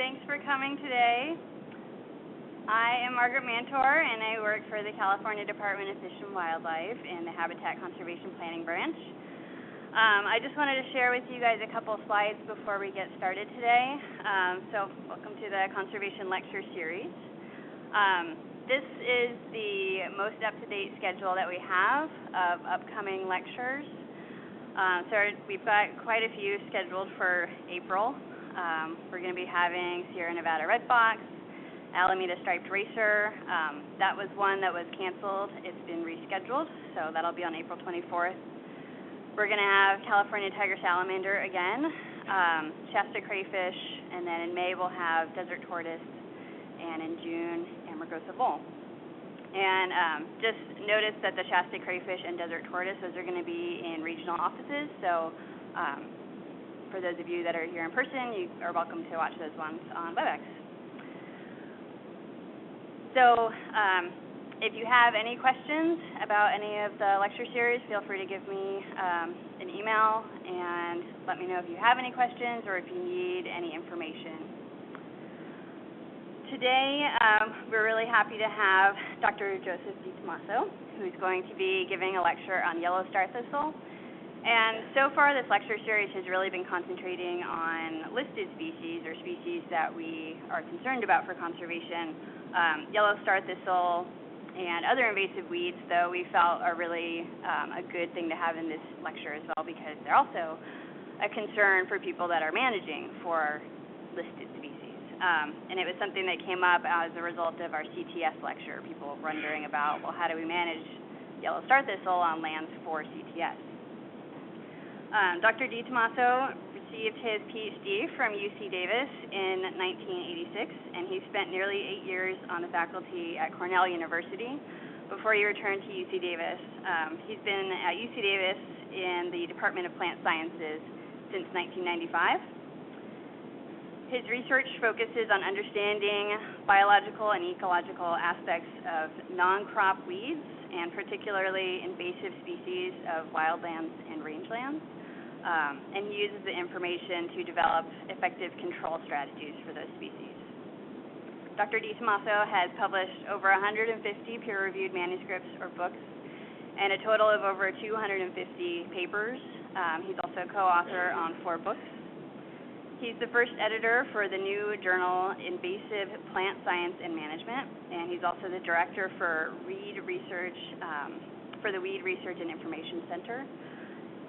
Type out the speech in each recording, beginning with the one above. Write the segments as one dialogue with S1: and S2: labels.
S1: Thanks for coming today. I am Margaret Mantor, and I work for the California Department of Fish and Wildlife in the Habitat Conservation Planning Branch. I just wanted to share with you guys a couple of slides before we get started today. So welcome to the Conservation Lecture Series. This is the most up-to-date schedule that we have of upcoming lectures. So we've got quite a few scheduled for April. We're going to be having Sierra Nevada Redfox, Alameda Striped Racer. That was one that was canceled. It's been rescheduled, so that'll be on April 24th. We're going to have California Tiger Salamander again, Shasta Crayfish, and then in May we'll have Desert Tortoise, and in June, Amargosa Bull. And just notice that the Shasta Crayfish and Desert Tortoise, those are going to be in regional offices, so for those of you that are here in person, you are welcome to watch those ones on WebEx. So if you have any questions about any of the lecture series, feel free to give me an email and let me know if you have any questions or if you need any information. Today, we're really happy to have Dr. Joseph DiTomaso, who's going to be giving a lecture on yellow Starthistle. And so far, this lecture series has really been concentrating on listed species or species that we are concerned about for conservation. Yellow Starthistle and other invasive weeds, though, we felt are really a good thing to have in this lecture as well, because they're also a concern for people that are managing for listed species. And it was something that came up as a result of our CTS lecture, people wondering about, well, how do we manage yellow Starthistle on lands for CTS? Dr. DiTomaso received his PhD from UC Davis in 1986, and he spent nearly 8 years on the faculty at Cornell University before he returned to UC Davis. He's been at UC Davis in the Department of Plant Sciences since 1995. His research focuses on understanding biological and ecological aspects of non-crop weeds, and particularly invasive species of wildlands and rangelands. And uses the information to develop effective control strategies for those species. Dr. DiTomaso has published over 150 peer-reviewed manuscripts or books and a total of over 250 papers. He's also co-author on 4 books. He's the first editor for the new journal Invasive Plant Science and Management, and he's also the director for weed research for the Weed Research and Information Center.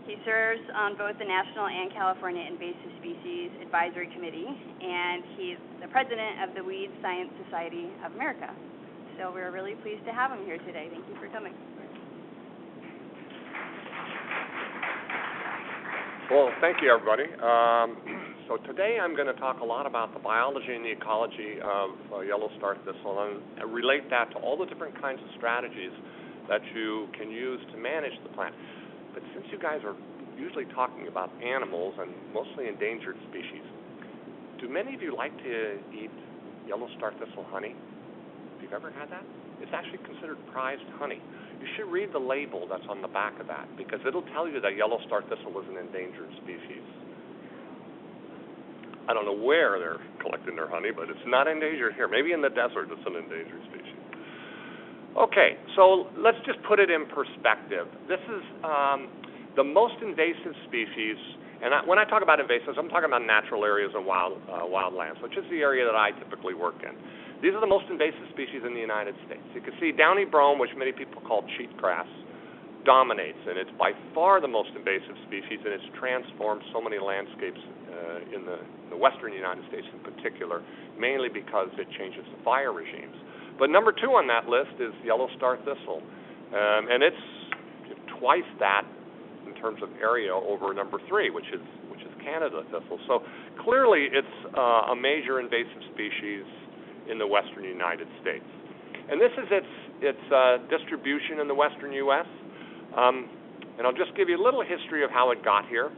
S1: He serves on both the National and California Invasive Species Advisory Committee, and he's the president of the Weed Science Society of America. So we're really pleased to have him here today. Thank you for coming.
S2: Well, thank you, everybody. So today I'm going to talk a lot about the biology and the ecology of yellow Starthistle and relate that to all the different kinds of strategies that you can use to manage the plant. But since you guys are usually talking about animals and mostly endangered species, do many of you like to eat yellow Starthistle honey? Have you ever had that? It's actually considered prized honey. You should read the label that's on the back of that, because it'll tell you that yellow Starthistle is an endangered species. I don't know where they're collecting their honey, but it's not endangered here. Maybe in the desert it's an endangered species. Okay, so let's just put it in perspective. This is the most invasive species, and when I talk about invasives, I'm talking about natural areas and wildlands, which is the area that I typically work in. These are the most invasive species in the United States. You can see downy brome, which many people call cheatgrass, dominates, and it's by far the most invasive species, and it's transformed so many landscapes in the western United States in particular, mainly because it changes the fire regimes. But number 2 on that list is yellow Starthistle, and it's twice that in terms of area over number 3, which is Canada thistle. So clearly, it's a major invasive species in the western United States, and this is its distribution in the western U.S. And I'll just give you a little history of how it got here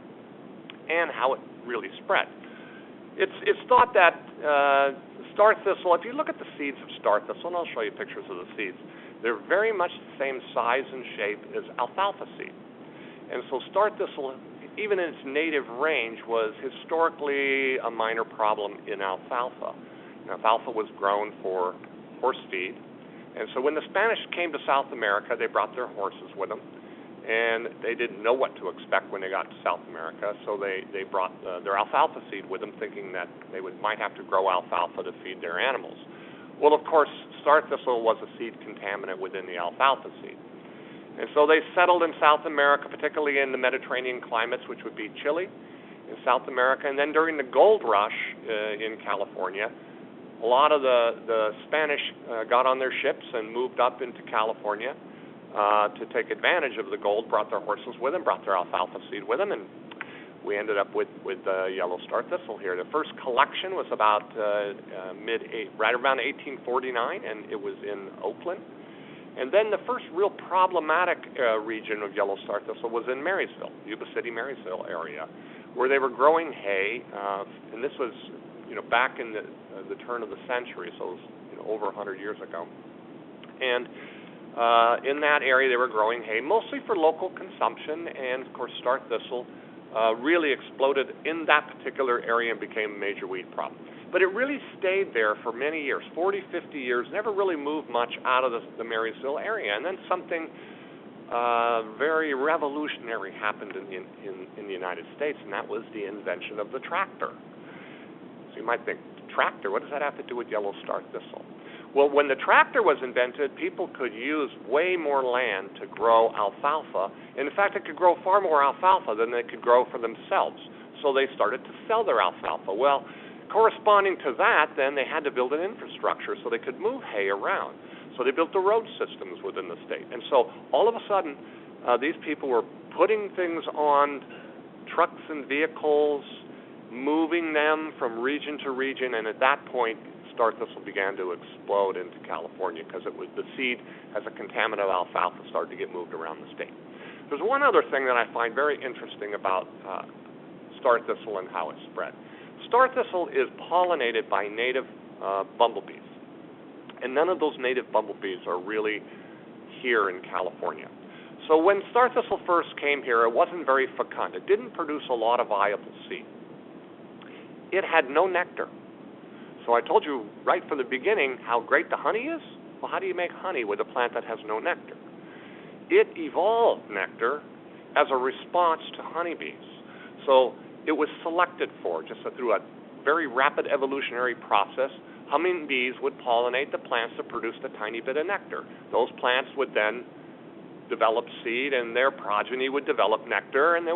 S2: and how it really spread. It's thought that Starthistle, if you look at the seeds of Starthistle, and I'll show you pictures of the seeds, they're very much the same size and shape as alfalfa seed. And so Starthistle even in its native range, was historically a minor problem in alfalfa. And alfalfa was grown for horse feed, and so when the Spanish came to South America, they brought their horses with them, and they didn't know what to expect when they got to South America, so they brought their alfalfa seed with them, thinking that they might have to grow alfalfa to feed their animals. Well, of course, Starthistle was a seed contaminant within the alfalfa seed. And so they settled in South America, particularly in the Mediterranean climates, which would be Chile in South America. And then during the gold rush in California, a lot of the Spanish got on their ships and moved up into California to take advantage of the gold, brought their horses with them, brought their alfalfa seed with them, and we ended up with yellow Starthistle here. The first collection was about right around 1849, and it was in Oakland. And then the first real problematic region of yellow Starthistle was in Marysville, Yuba City, Marysville area, where they were growing hay, and this was, back in the turn of the century, so it was, over 100 years ago. And in that area, they were growing hay mostly for local consumption, and of course, Starthistle really exploded in that particular area and became a major weed problem. But it really stayed there for many years, 40, 50 years, never really moved much out of the Marysville area. And then something very revolutionary happened in the United States, and that was the invention of the tractor. So you might think, tractor, what does that have to do with yellow Starthistle? Well, when the tractor was invented, people could use way more land to grow alfalfa. And in fact, they could grow far more alfalfa than they could grow for themselves. So they started to sell their alfalfa. Well, corresponding to that, then, they had to build an infrastructure so they could move hay around. So they built the road systems within the state. And so all of a sudden, these people were putting things on trucks and vehicles, moving them from region to region, and at that point, Starthistle began to explode into California because it was the seed as a contaminant of alfalfa started to get moved around the state. There's one other thing that I find very interesting about Starthistle and how it spread. Starthistle is pollinated by native bumblebees, and none of those native bumblebees are really here in California. So when Starthistle first came here, it wasn't very fecund. It didn't produce a lot of viable seed. It had no nectar. So I told you right from the beginning how great the honey is. Well, how do you make honey with a plant that has no nectar? It evolved nectar as a response to honeybees. So it was selected for, just through a very rapid evolutionary process. Hummingbee would pollinate the plants that produced a tiny bit of nectar. Those plants would then develop seed, and their progeny would develop nectar, and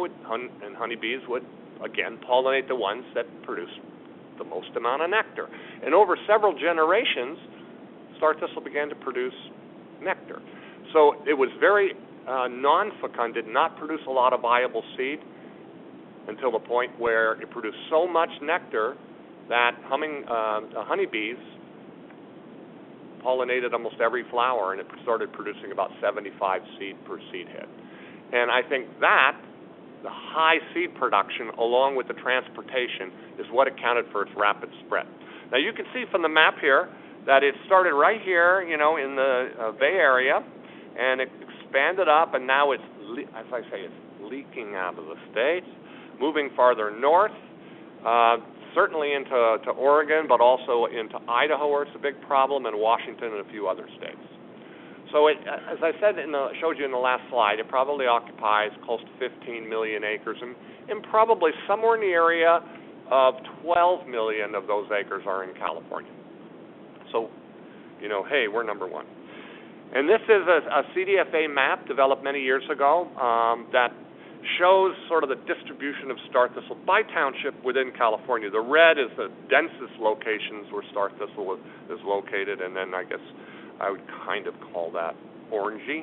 S2: honeybees would, again, pollinate the ones that produced the most amount of nectar. And over several generations, Starthistle began to produce nectar. So it was very non-fecund, did not produce a lot of viable seed until the point where it produced so much nectar that honeybees pollinated almost every flower, and it started producing about 75 seed per seed head. And I think that the high seed production, along with the transportation, is what accounted for its rapid spread. Now, you can see from the map here that it started right here, in the Bay Area, and it expanded up, and now it's, as I say, it's leaking out of the state, moving farther north, certainly into Oregon, but also into Idaho, where it's a big problem, and Washington and a few other states. So as I said, showed you in the last slide, it probably occupies close to 15 million acres, and probably somewhere in the area of 12 million of those acres are in California. So, hey, we're number one. And this is a CDFA map developed many years ago that shows sort of the distribution of Starthistle by township within California. The red is the densest locations where Starthistle is located, and then I guess I would kind of call that orangey,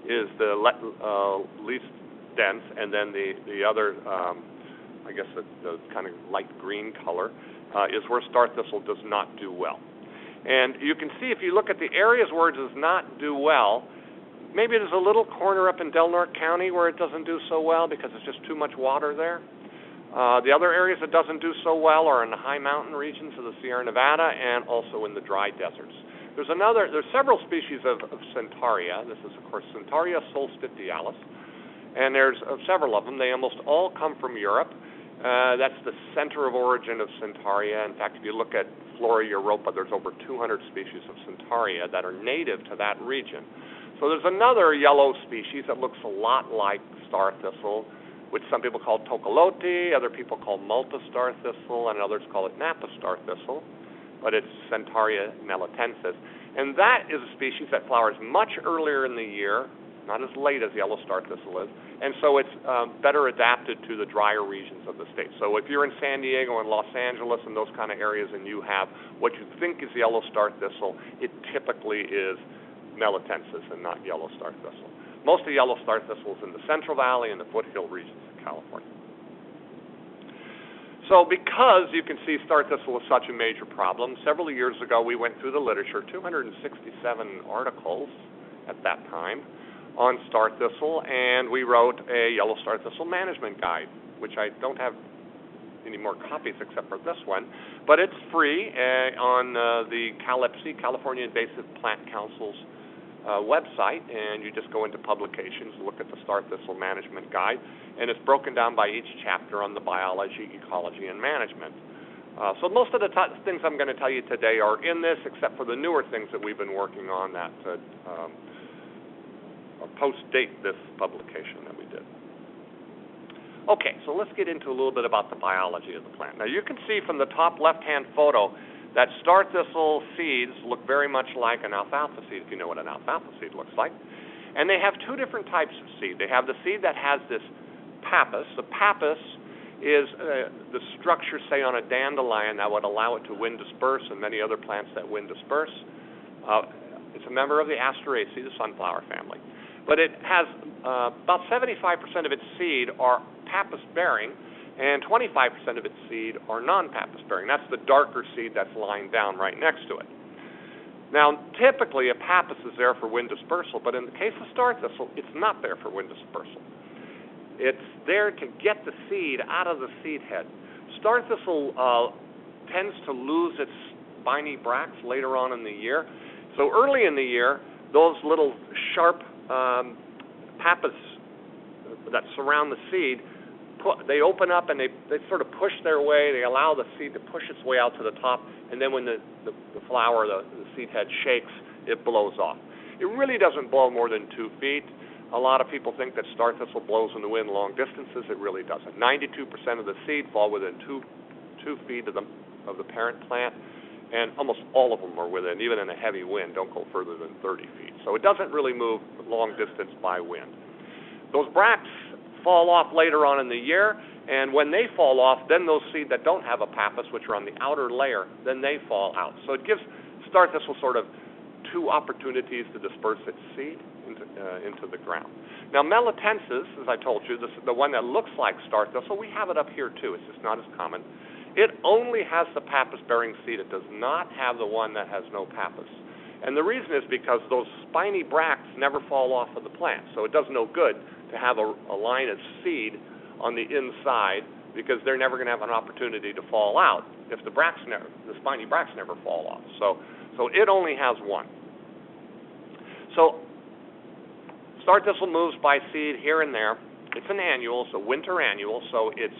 S2: is the least dense, and then the other, I guess the kind of light green color, is where Starthistle does not do well. And you can see if you look at the areas where it does not do well, maybe there's a little corner up in Del Norte County where it doesn't do so well because it's just too much water there. The other areas it doesn't do so well are in the high mountain regions of the Sierra Nevada and also in the dry deserts. There's several species of Centaurea. This is, of course, Centaurea solstitialis. And there's several of them. They almost all come from Europe. That's the center of origin of Centaurea. In fact, if you look at Flora Europa, there's over 200 species of Centaurea that are native to that region. So there's another yellow species that looks a lot like Starthistle, which some people call Tocolote, other people call Multa Starthistle, and others call it Napa Starthistle, but it's Centaurea melitensis. And that is a species that flowers much earlier in the year, not as late as yellow Starthistle is, and so it's better adapted to the drier regions of the state. So if you're in San Diego and Los Angeles and those kind of areas and you have what you think is yellow Starthistle, it typically is melitensis and not yellow Starthistle. Most of yellow Starthistle is in the Central Valley and the foothill regions of California. So because you can see Starthistle is such a major problem, several years ago we went through the literature, 267 articles at that time on Starthistle, and we wrote a yellow Starthistle management guide, which I don't have any more copies except for this one, but it's free on the CALIPSI, California Invasive Plant Council's website, and you just go into publications, look at the Starthistle management guide, and it's broken down by each chapter on the biology, ecology, and management. So most of the things I'm going to tell you today are in this, except for the newer things that we've been working on that post-date this publication that we did. Okay, so let's get into a little bit about the biology of the plant. Now you can see from the top left-hand photo that Starthistle seeds look very much like an alfalfa seed, if you know what an alfalfa seed looks like. And they have two different types of seed. They have the seed that has this pappus. The pappus is the structure, say, on a dandelion that would allow it to wind disperse, and many other plants that wind disperse. It's a member of the Asteraceae, the sunflower family. But it has about 75% of its seed are pappus-bearing, and 25% of its seed are non-pappus-bearing. That's the darker seed that's lying down right next to it. Now, typically, a pappus is there for wind dispersal, but in the case of Starthistle, it's not there for wind dispersal. It's there to get the seed out of the seed head. Starthistle tends to lose its spiny bracts later on in the year. So early in the year, those little sharp pappus that surround the seed, they open up and they sort of push their way. They allow the seed to push its way out to the top, and then when the flower, the seed head shakes, it blows off. It really doesn't blow more than 2 feet. A lot of people think that Starthistle blows in the wind long distances. It really doesn't. 92% of the seed fall within 2 feet of the parent plant, and almost all of them are within, even in a heavy wind, don't go further than 30 feet. So it doesn't really move long distance by wind. Those bracts fall off later on in the year, and when they fall off, then those seed that don't have a pappus, which are on the outer layer, then they fall out. So it gives Starthistle sort of 2 opportunities to disperse its seed into the ground. Now, melitensis, as I told you, the one that looks like Starthistle, we have it up here too. It's just not as common. It only has the pappus-bearing seed. It does not have the one that has no pappus. And the reason is because those spiny bracts never fall off of the plant. So it does no good to have a line of seed on the inside, because they're never going to have an opportunity to fall out if the spiny bracts never fall off. So it only has one. So Starthistle moves by seed here and there. It's an annual, it's a winter annual, so it's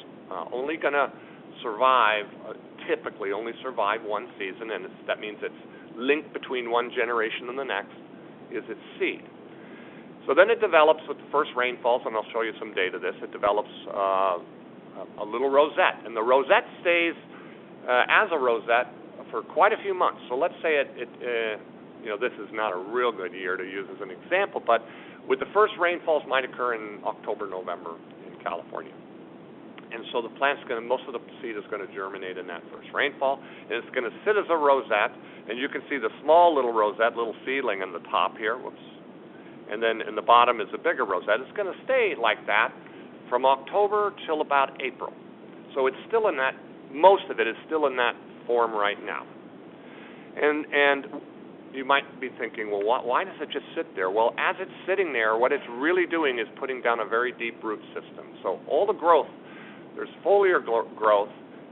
S2: only going to survive, typically only survive one season, and that means it's linked between one generation and the next is its seed. So then it develops with the first rainfalls, and I'll show you some data of this. It develops a little rosette, and the rosette stays as a rosette for quite a few months. So let's say this is not a real good year to use as an example, but with the first rainfalls might occur in October, November in California. And so the most of the seed is going to germinate in that first rainfall, and it's going to sit as a rosette, and you can see the small little rosette, little seedling in the top here, and then in the bottom is a bigger rosette. It's going to stay like that from October till about April. So it's still in that, most of it is still in that form right now. And you might be thinking, well, why does it just sit there? Well, as it's sitting there, what it's really doing is putting down a very deep root system. So all the growth, there's foliar growth,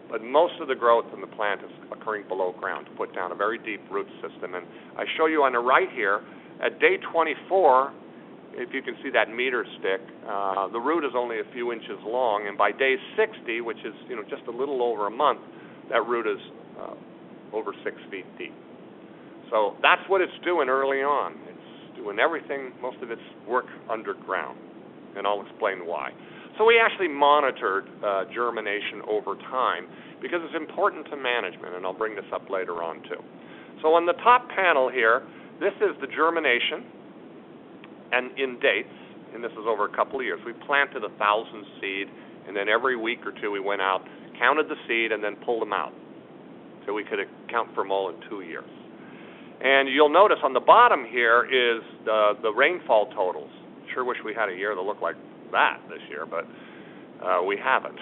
S2: but most of the growth in the plant is occurring below ground to put down a very deep root system. And I show you on the right here, at day 24, if you can see that meter stick, the root is only a few inches long, and by day 60, which is just a little over a month, that root is over 6 feet deep. So that's what it's doing early on. It's doing everything, most of its work underground, and I'll explain why. So we actually monitored germination over time because it's important to management, and I'll bring this up later on too. So on the top panel here, this is the germination and in dates, and this is over a couple of years. We planted 1,000 seed, and then every week or two we went out, counted the seed, and then pulled them out so we could account for them all in 2 years. And you'll notice on the bottom here is the rainfall totals. Sure wish we had a year that looked like that this year, but we haven't.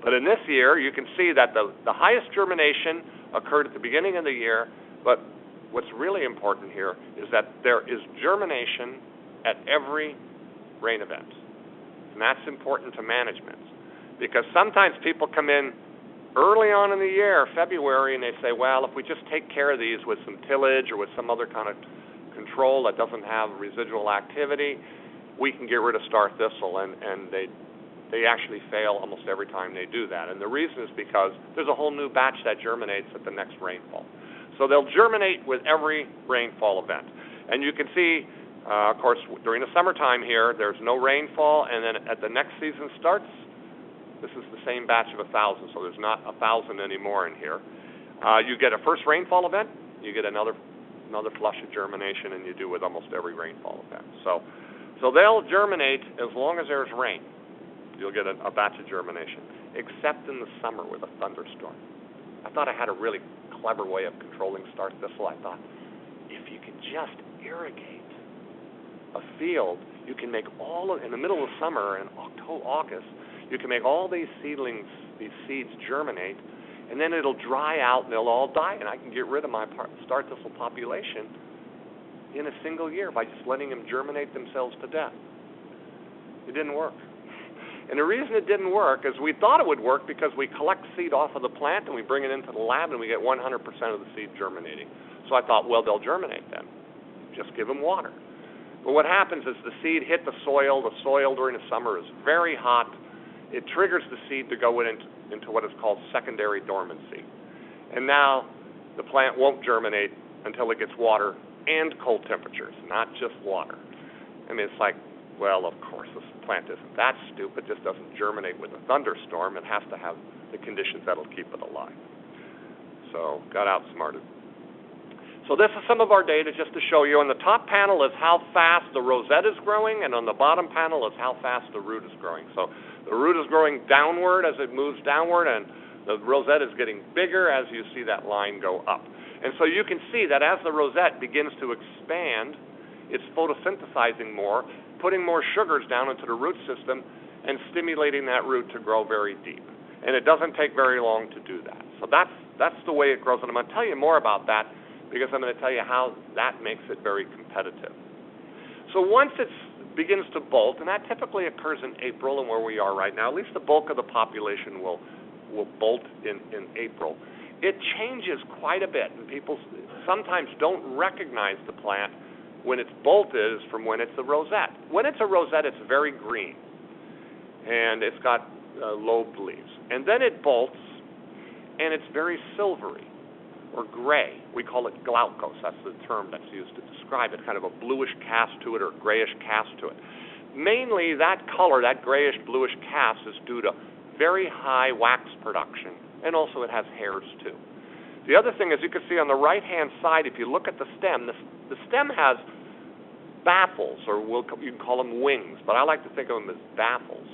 S2: But in this year, you can see that the highest germination occurred at the beginning of the year, but what's really important here is that there is germination at every rain event. And that's important to management, because sometimes people come in early on in the year, February, and they say, well, if we just take care of these with some tillage or with some other kind of control that doesn't have residual activity, we can get rid of Starthistle, and they actually fail almost every time they do that. And the reason is because there's a whole new batch that germinates at the next rainfall. So they'll germinate with every rainfall event. And you can see, of course, during the summertime here, there's no rainfall, and then at the next season starts, this is the same batch of 1,000, so there's not 1,000 anymore in here. You get a first rainfall event, you get another flush of germination, and you do with almost every rainfall event. So they'll germinate as long as there's rain. You'll get a batch of germination, except in the summer with a thunderstorm. I thought I had a really clever way of controlling Starthistle. I thought, if you could just irrigate a field, you can make in the middle of summer, in August, you can make all these seedlings, these seeds germinate, and then it'll dry out and they'll all die, and I can get rid of my Starthistle population in a single year by just letting them germinate themselves to death. It didn't work. And the reason it didn't work is we thought it would work because we collect seed off of the plant and we bring it into the lab and we get 100% of the seed germinating. So I thought, well, they'll germinate then. Just give them water. But what happens is the seed hit the soil. The soil during the summer is very hot. It triggers the seed to go into what is called secondary dormancy. And now the plant won't germinate until it gets water and cold temperatures, not just water. I mean, it's like, well, of course, this plant isn't that stupid. It just doesn't germinate with a thunderstorm. It has to have the conditions that'll keep it alive. So got outsmarted. So this is some of our data just to show you. On the top panel is how fast the rosette is growing, and on the bottom panel is how fast the root is growing. So the root is growing downward as it moves downward, and the rosette is getting bigger as you see that line go up. And so you can see that as the rosette begins to expand, it's photosynthesizing more, putting more sugars down into the root system and stimulating that root to grow very deep. And it doesn't take very long to do that. So that's the way it grows. And I'm going to tell you more about that because I'm going to tell you how that makes it very competitive. So once it begins to bolt, and that typically occurs in April and where we are right now, at least the bulk of the population will bolt in April. It changes quite a bit, and people sometimes don't recognize the plant when it's bolted from when it's a rosette. When it's a rosette, it's very green, and it's got lobed leaves. And then it bolts, and it's very silvery or gray. We call it glaucous. That's the term that's used to describe it, kind of a bluish cast to it or grayish cast to it. Mainly that color, that grayish bluish cast, is due to very high wax production, and also it has hairs too. The other thing is you can see on the right-hand side, if you look at the stem, the stem has baffles, or you can call them wings, but I like to think of them as baffles.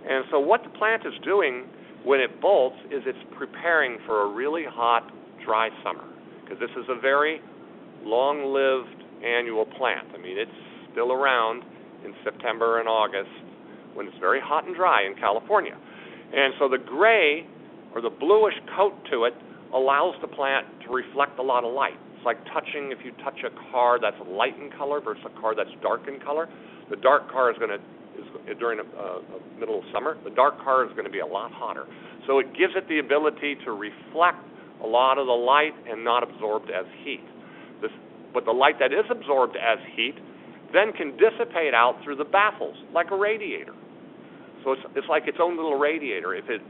S2: And so what the plant is doing when it bolts is it's preparing for a really hot, dry summer, because this is a very long-lived annual plant. I mean, it's still around in September and August when it's very hot and dry in California. And so the gray or the bluish coat to it allows the plant to reflect a lot of light. It's like touching, if you touch a car that's light in color versus a car that's dark in color. The dark car is during the middle of summer, the dark car is going to be a lot hotter. So it gives it the ability to reflect a lot of the light and not absorbed as heat. But the light that is absorbed as heat then can dissipate out through the baffles like a radiator. So it's like its own little radiator. If it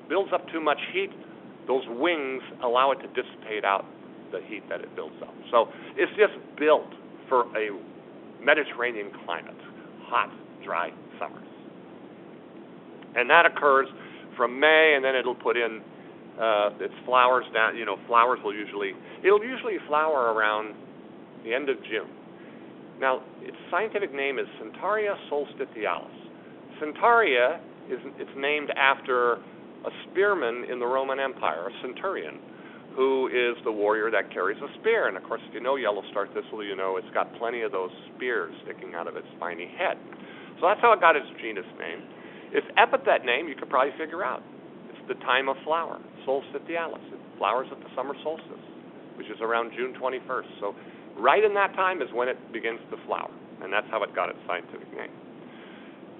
S2: builds up too much heat, those wings allow it to dissipate out the heat that it builds up. So it's just built for a Mediterranean climate, hot, dry summers. And that occurs from May, and then it'll put in its flowers down. You know, flowers will it'll usually flower around the end of June. Now, its scientific name is Centaurea solstitialis. Centaurea it's named after a spearman in the Roman Empire, a centurion, who is the warrior that carries a spear. And of course, if you know yellow Starthistle, you know it's got plenty of those spears sticking out of its spiny head. So that's how it got its genus name. Its epithet name you could probably figure out. It's the time of flower, solstitialis. It flowers at the summer solstice, which is around June 21st. So right in that time is when it begins to flower, and that's how it got its scientific name.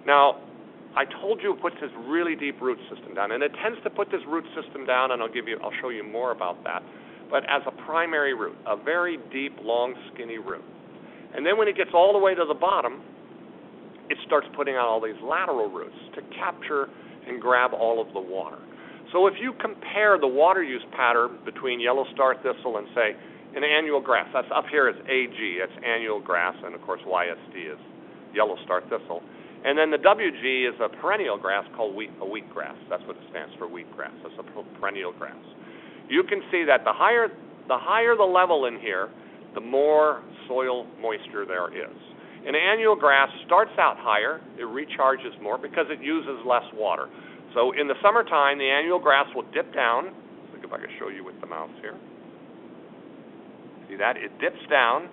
S2: Now, I told you it puts this really deep root system down, and it tends to put this root system down, and I'll show you more about that, but as a primary root, a very deep, long, skinny root. And then when it gets all the way to the bottom, it starts putting out all these lateral roots to capture and grab all of the water. So if you compare the water use pattern between yellow Starthistle and, say, an annual grass, that's up here is AG, it's annual grass, and of course YSD is yellow Starthistle. And then the WG is a perennial grass called a wheatgrass. That's what it stands for, wheatgrass. That's a perennial grass. You can see that the higher the level in here, the more soil moisture there is. An annual grass starts out higher. It recharges more because it uses less water. So in the summertime, the annual grass will dip down. Let's see if I can show you with the mouse here. See that? It dips down.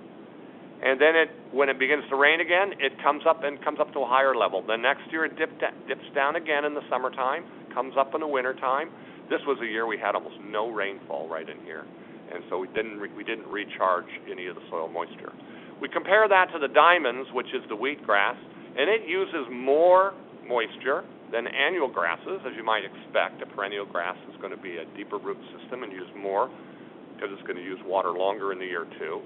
S2: And then when it begins to rain again, it comes up to a higher level. The next year it dips down again in the summertime, comes up in the wintertime. This was a year we had almost no rainfall right in here, and so we didn't recharge any of the soil moisture. We compare that to the diamonds, which is the wheatgrass, and it uses more moisture than annual grasses, as you might expect. A perennial grass is going to be a deeper root system and use more because it's going to use water longer in the year too.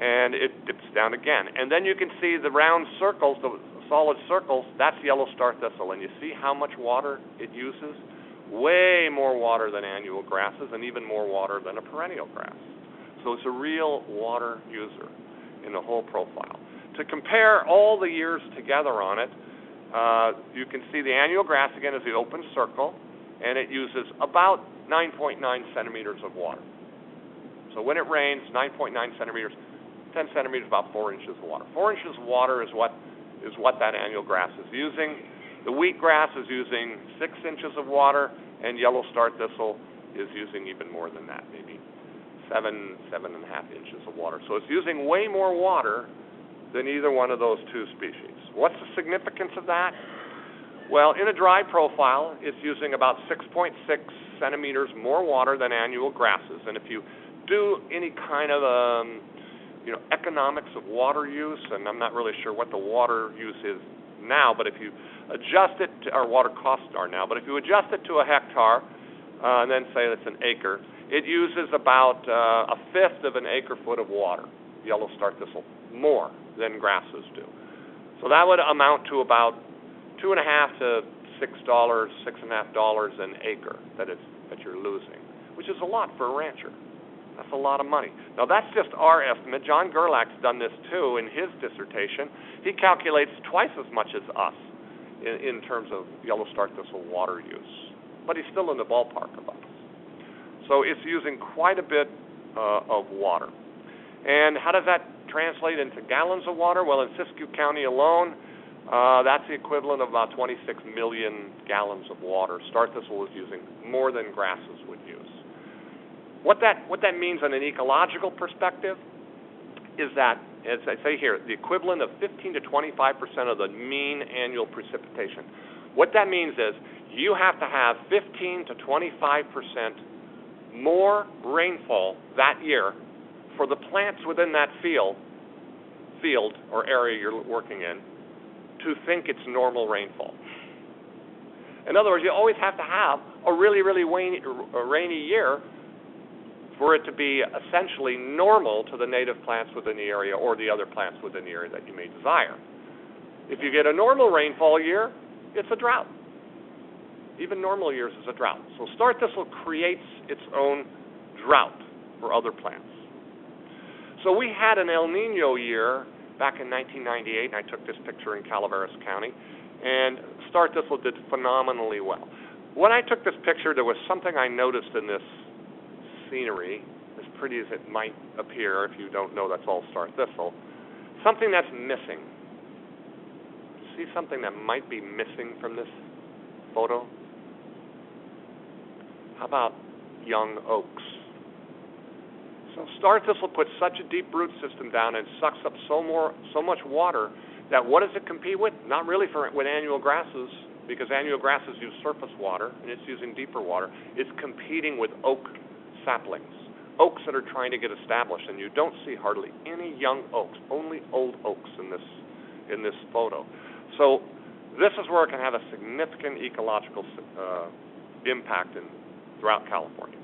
S2: And it dips down again. And then you can see the round circles, the solid circles, that's yellow Starthistle. And you see how much water it uses? Way more water than annual grasses and even more water than a perennial grass. So it's a real water user in the whole profile. To compare all the years together on it, you can see the annual grass again is the open circle, and it uses about 9.9 centimeters of water. So when it rains, 9.9 centimeters, 10 centimeters, about 4 inches of water. 4 inches of water is what that annual grass is using. The wheatgrass is using 6 inches of water, and yellow Starthistle is using even more than that, maybe 7.5 inches of water. So it's using way more water than either one of those two species. What's the significance of that? Well, in a dry profile, it's using about 6.6 centimeters more water than annual grasses. And if you do any kind of economics of water use, and I'm not really sure what the water use is now, but if you adjust it to, or water costs are now, but if you adjust it to a hectare, and then say it's an acre, it uses about a fifth of an acre-foot of water, yellow Starthistle, more than grasses do. So that would amount to about $2.50 to $6.5 an acre that you're losing, which is a lot for a rancher. That's a lot of money. Now, that's just our estimate. John Gerlach's done this, too, in his dissertation. He calculates twice as much as us in terms of yellow Starthistle water use. But he's still in the ballpark of us. So it's using quite a bit of water. And how does that translate into gallons of water? Well, in Siskiyou County alone, that's the equivalent of about 26 million gallons of water. Starthistle is using more than grasses would use. What that means on an ecological perspective is that, as I say here, the equivalent of 15 to 25% of the mean annual precipitation. What that means is you have to have 15 to 25% more rainfall that year for the plants within that field or area you're working in to think it's normal rainfall. In other words, you always have to have a really, really rainy year for it to be essentially normal to the native plants within the area or the other plants within the area that you may desire. If you get a normal rainfall year, it's a drought. Even normal years is a drought. So Starthistle creates its own drought for other plants. So we had an El Nino year back in 1998, and I took this picture in Calaveras County, and Starthistle did phenomenally well. When I took this picture, there was something I noticed in this scenery, as pretty as it might appear if you don't know that's all Starthistle, something that's missing. See something that might be missing from this photo? How about young oaks? So Starthistle puts such a deep root system down and sucks up so much water that what does it compete with? Not really with annual grasses, because annual grasses use surface water and it's using deeper water. It's competing with oak saplings, oaks that are trying to get established, and you don't see hardly any young oaks, only old oaks in this photo. So this is where it can have a significant ecological impact throughout California.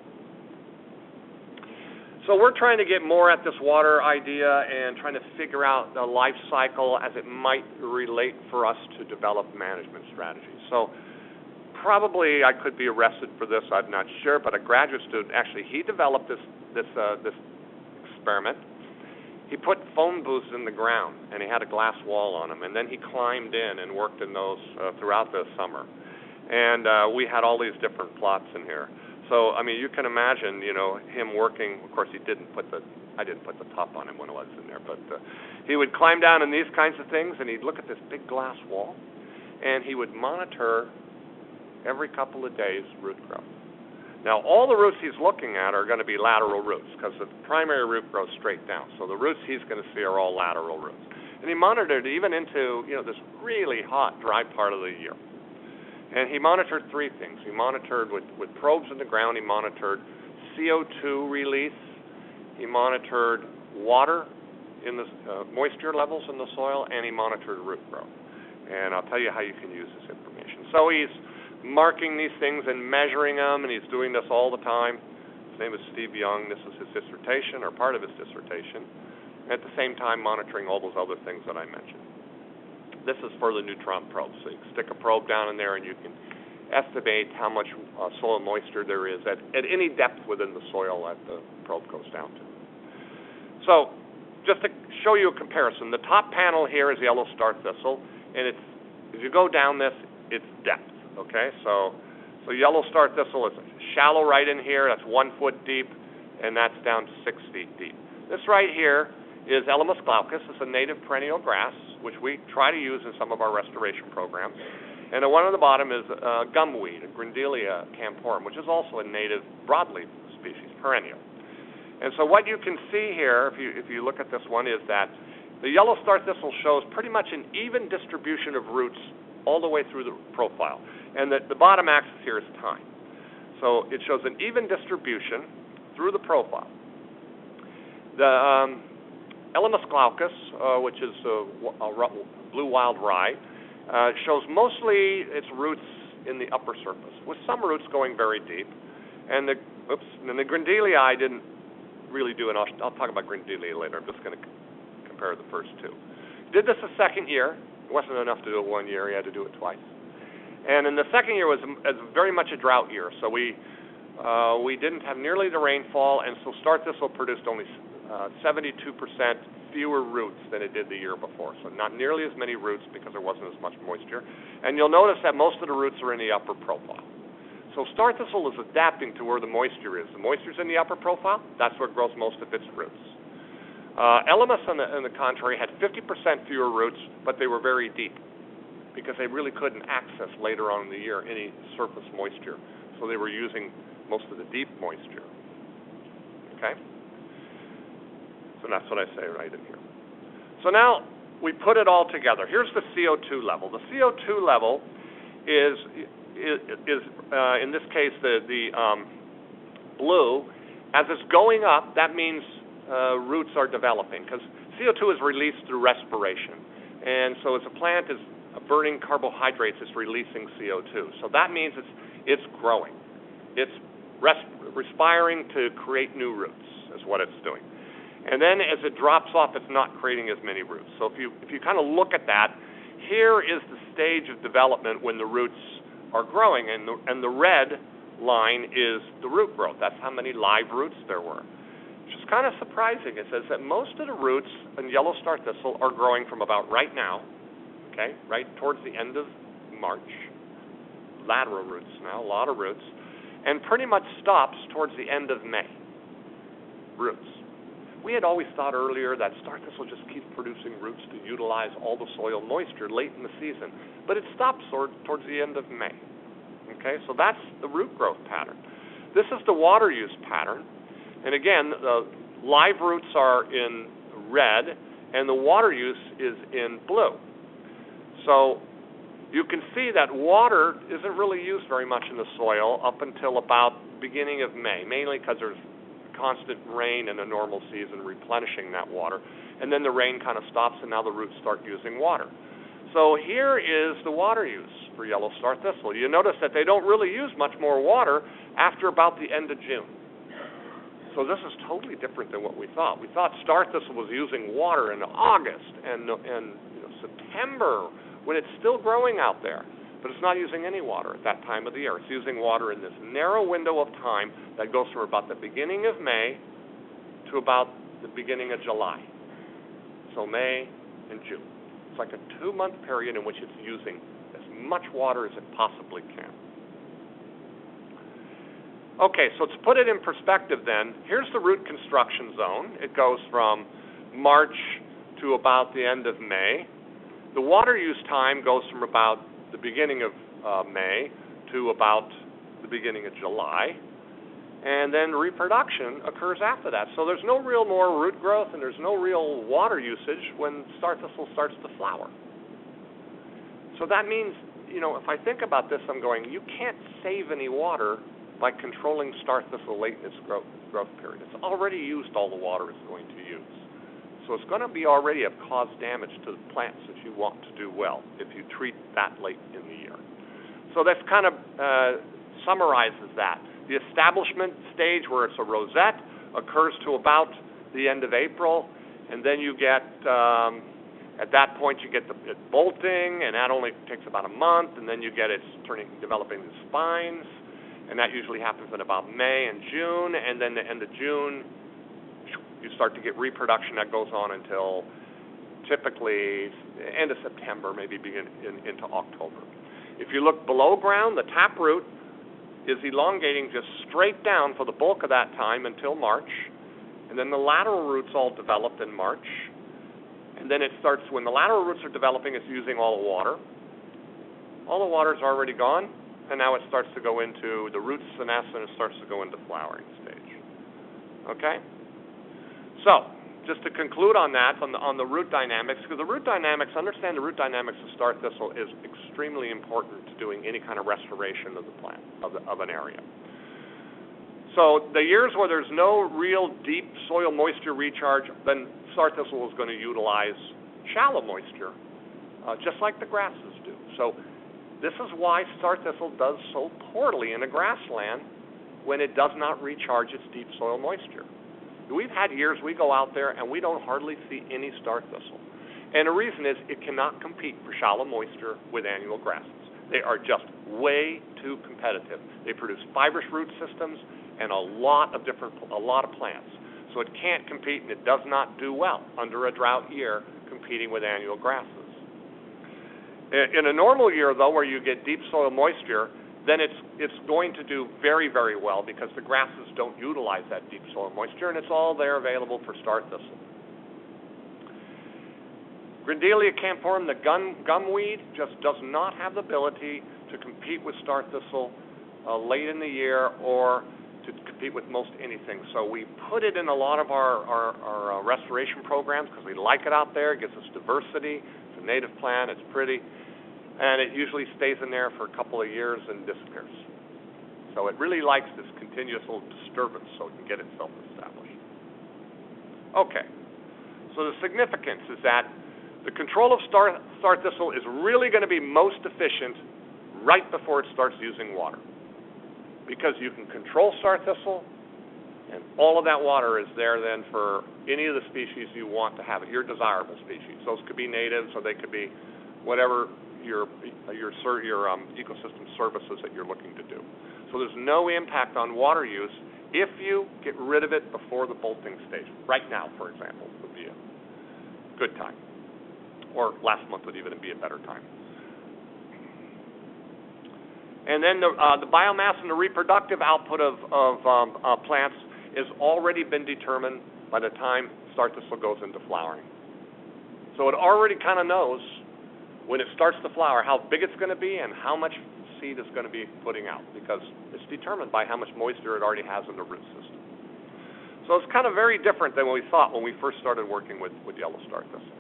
S2: So we're trying to get more at this water idea and trying to figure out the life cycle as it might relate for us to develop management strategies. So probably I could be arrested for this, I'm not sure, but a graduate student, actually, he developed this experiment. He put phone booths in the ground, and he had a glass wall on them, and then he climbed in and worked in those throughout the summer. And we had all these different plots in here. So, I mean, you can imagine, him working. Of course, I didn't put the top on him when I was in there, but he would climb down in these kinds of things, and he'd look at this big glass wall, and he would monitor every couple of days root growth. Now, all the roots he's looking at are going to be lateral roots because the primary root grows straight down. So the roots he's going to see are all lateral roots. And he monitored even into, this really hot, dry part of the year. And he monitored three things. He monitored with probes in the ground. He monitored CO2 release. He monitored water in the moisture levels in the soil, and he monitored root growth. And I'll tell you how you can use this information. So he's marking these things and measuring them, and he's doing this all the time. His name is Steve Young. This is his dissertation, or part of his dissertation. And at the same time, monitoring all those other things that I mentioned. This is for the neutron probe. So you can stick a probe down in there, and you can estimate how much soil moisture there is at any depth within the soil that the probe goes down to. So just to show you a comparison, the top panel here is yellow Starthistle, and as you go down this, it's depth. Okay, so yellow Starthistle is shallow right in here. That's 1 foot deep, and that's down to 6 feet deep. This right here is Elamus glaucus. It's a native perennial grass, which we try to use in some of our restoration programs. And the one on the bottom is gumweed, a Grindelia camporum, which is also a native broadleaf species, perennial. And so what you can see here, if you look at this one, is that the yellow Starthistle shows pretty much an even distribution of roots all the way through the profile. And the bottom axis here is time. So it shows an even distribution through the profile. The Elamus glaucus, which is blue wild rye, shows mostly its roots in the upper surface, with some roots going very deep. And the Grindelia I didn't really do, and I'll talk about Grindelia later. I'm just going to compare the first two. Did this the second year. It wasn't enough to do it 1 year. He had to do it twice. And in the second year was very much a drought year. So we didn't have nearly the rainfall, and so Starthistle produced only 72% fewer roots than it did the year before. So not nearly as many roots because there wasn't as much moisture. And you'll notice that most of the roots are in the upper profile. So Starthistle is adapting to where the moisture is. The moisture's in the upper profile. That's where it grows most of its roots. Elamus, on the contrary, had 50% fewer roots, but they were very deep because they really couldn't access later on in the year any surface moisture. So they were using most of the deep moisture. Okay? So that's what I say right in here. So now we put it all together. Here's the CO2 level. The CO2 level is in this case, the blue. As it's going up, that means roots are developing because CO2 is released through respiration. And so as a plant is burning carbohydrates, it's releasing CO2. So that means it's growing. It's respiring to create new roots is what it's doing. And then as it drops off, it's not creating as many roots. So if you kind of look at that, here is the stage of development when the roots are growing, and the red line is the root growth. That's how many live roots there were. Which is kind of surprising. It says that most of the roots in yellow star thistle are growing from about right now, okay, right towards the end of March. Lateral roots now, a lot of roots, and pretty much stops towards the end of May. Roots. We had always thought earlier that star thistle just keeps producing roots to utilize all the soil moisture late in the season, but it stops towards the end of May. Okay, so that's the root growth pattern. This is the water use pattern, and again, the live roots are in red, and the water use is in blue. So you can see that water isn't really used very much in the soil up until about beginning of May, mainly because there's constant rain in a normal season replenishing that water, and then the rain kind of stops and now the roots start using water. So here is the water use for yellow star thistle. You notice that they don't really use much more water after about the end of June. So this is totally different than what we thought. We thought star thistle was using water in August and September when it's still growing out there. But it's not using any water at that time of the year. It's using water in this narrow window of time that goes from about the beginning of May to about the beginning of July. So May and June. It's like a 2-month period in which it's using as much water as it possibly can. Okay, so to put it in perspective then, here's the root construction zone. It goes from March to about the end of May. The water use time goes from about the beginning of May to about the beginning of July, and then reproduction occurs after that. So there's no real more root growth and there's no real water usage when star thistle starts to flower. So that means, if I think about this, I'm going, you can't save any water by controlling star thistle late in its growth period. It's already used all the water it's going to use. So it's going to be already have caused damage to the plants that you want to do well if you treat that late in the year. So that kind of summarizes that. The establishment stage, where it's a rosette, occurs to about the end of April, and then you get, at that point, you get it bolting, and that only takes about a month, and then you get it developing the spines, and that usually happens in about May and June, and then the end of June, you start to get reproduction that goes on until typically end of September, maybe into October. If you look below ground, the taproot is elongating just straight down for the bulk of that time until March, and then the lateral roots all developed in March, and then it starts, when the lateral roots are developing, it's using all the water. All the water's already gone, and now it starts to go into the root senescence, and it starts to go into flowering stage. Okay? So, just to conclude on that, on the root dynamics, because the root dynamics, understand the root dynamics of star thistle is extremely important to doing any kind of restoration of the plant, of an area. So the years where there's no real deep soil moisture recharge, then star thistle is going to utilize shallow moisture, just like the grasses do. So this is why star thistle does so poorly in a grassland when it does not recharge its deep soil moisture. We've had years we go out there and we don't hardly see any star thistle. And the reason is it cannot compete for shallow moisture with annual grasses. They are just way too competitive. They produce fibrous root systems and a lot of plants. So it can't compete, and it does not do well under a drought year competing with annual grasses. In a normal year, though, where you get deep soil moisture, then it's going to do very, very well because the grasses don't utilize that deep soil moisture, and it's all there available for star thistle. Grindelia camporum, the gumweed, just does not have the ability to compete with star thistle late in the year or to compete with most anything. So we put it in a lot of our restoration programs because we like it out there. It gives us diversity. It's a native plant. It's pretty. And it usually stays in there for a couple of years and disappears. So it really likes this continuous little disturbance so it can get itself established. Okay, so the significance is that the control of star thistle is really going to be most efficient right before it starts using water. because you can control Starthistle, and all of that water is there then for any of the species you want to have it, your desirable species. Those could be natives, or they could be whatever your ecosystem services that you're looking to do. So there's no impact on water use if you get rid of it before the bolting stage. Right now, for example, would be a good time. Or last month would even be a better time. And then the biomass and the reproductive output of plants has already been determined by the time Starthistle goes into flowering. So it already kind of knows when it starts to flower how big it's going to be and how much seed is going to be putting out, because it's determined by how much moisture it already has in the root system. So it's kind of very different than what we thought when we first started working with yellow Starthistle.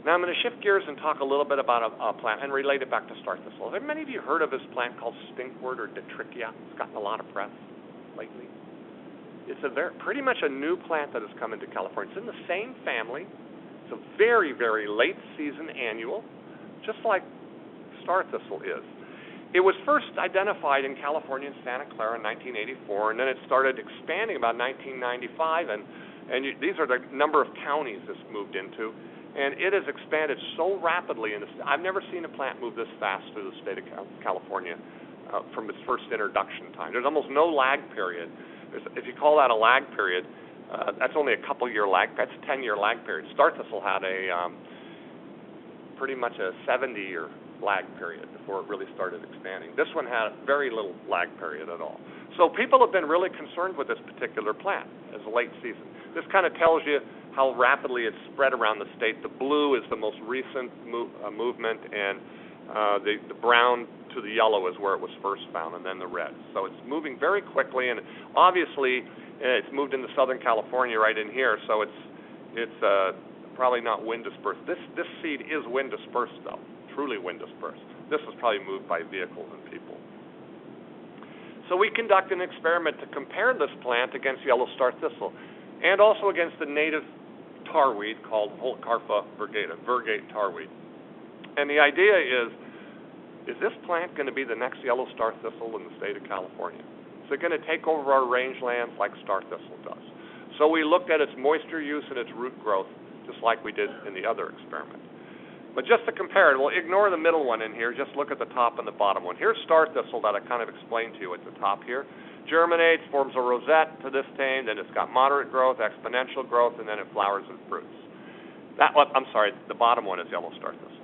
S2: Now I'm going to shift gears and talk a little bit about a plant and relate it back to Starthistle. Have many of you heard of this plant called stinkwort or Detrichia? It's gotten a lot of press lately. It's pretty much a new plant that has come into California. It's in the same family. It's a very, very late season annual, just like Starthistle is. It was first identified in California in Santa Clara in 1984, and then it started expanding about 1995, and these are the number of counties this moved into. And it has expanded so rapidly. I've never seen a plant move this fast through the state of California from its first introduction time. There's almost no lag period. If you call that a lag period, that's only a couple-year lag. That's a 10-year lag period. Starthistle had pretty much a 70-year lag period before it really started expanding. This one had very little lag period at all. So people have been really concerned with this particular plant as a late season. This kind of tells you how rapidly it's spread around the state. The blue is the most recent movement, and the brown to the yellow is where it was first found, and then the red. So it's moving very quickly, and obviously it's moved into Southern California right in here, so it's probably not wind dispersed. This seed is wind dispersed, though, truly wind dispersed. This was probably moved by vehicles and people. So we conduct an experiment to compare this plant against yellow Starthistle and also against the native tarweed called Holocarpa virgata, virgate tarweed. And the idea is this plant going to be the next yellow Starthistle in the state of California? Is it going to take over our rangelands like Starthistle does? So we looked at its moisture use and its root growth, just like we did in the other experiment. But just to compare it, we'll ignore the middle one in here, just look at the top and the bottom one. Here's Starthistle that I kind of explained to you at the top here. Germinates, forms a rosette to this tame, then it's got moderate growth, exponential growth, and then it flowers and fruits. The bottom one is yellow Starthistle.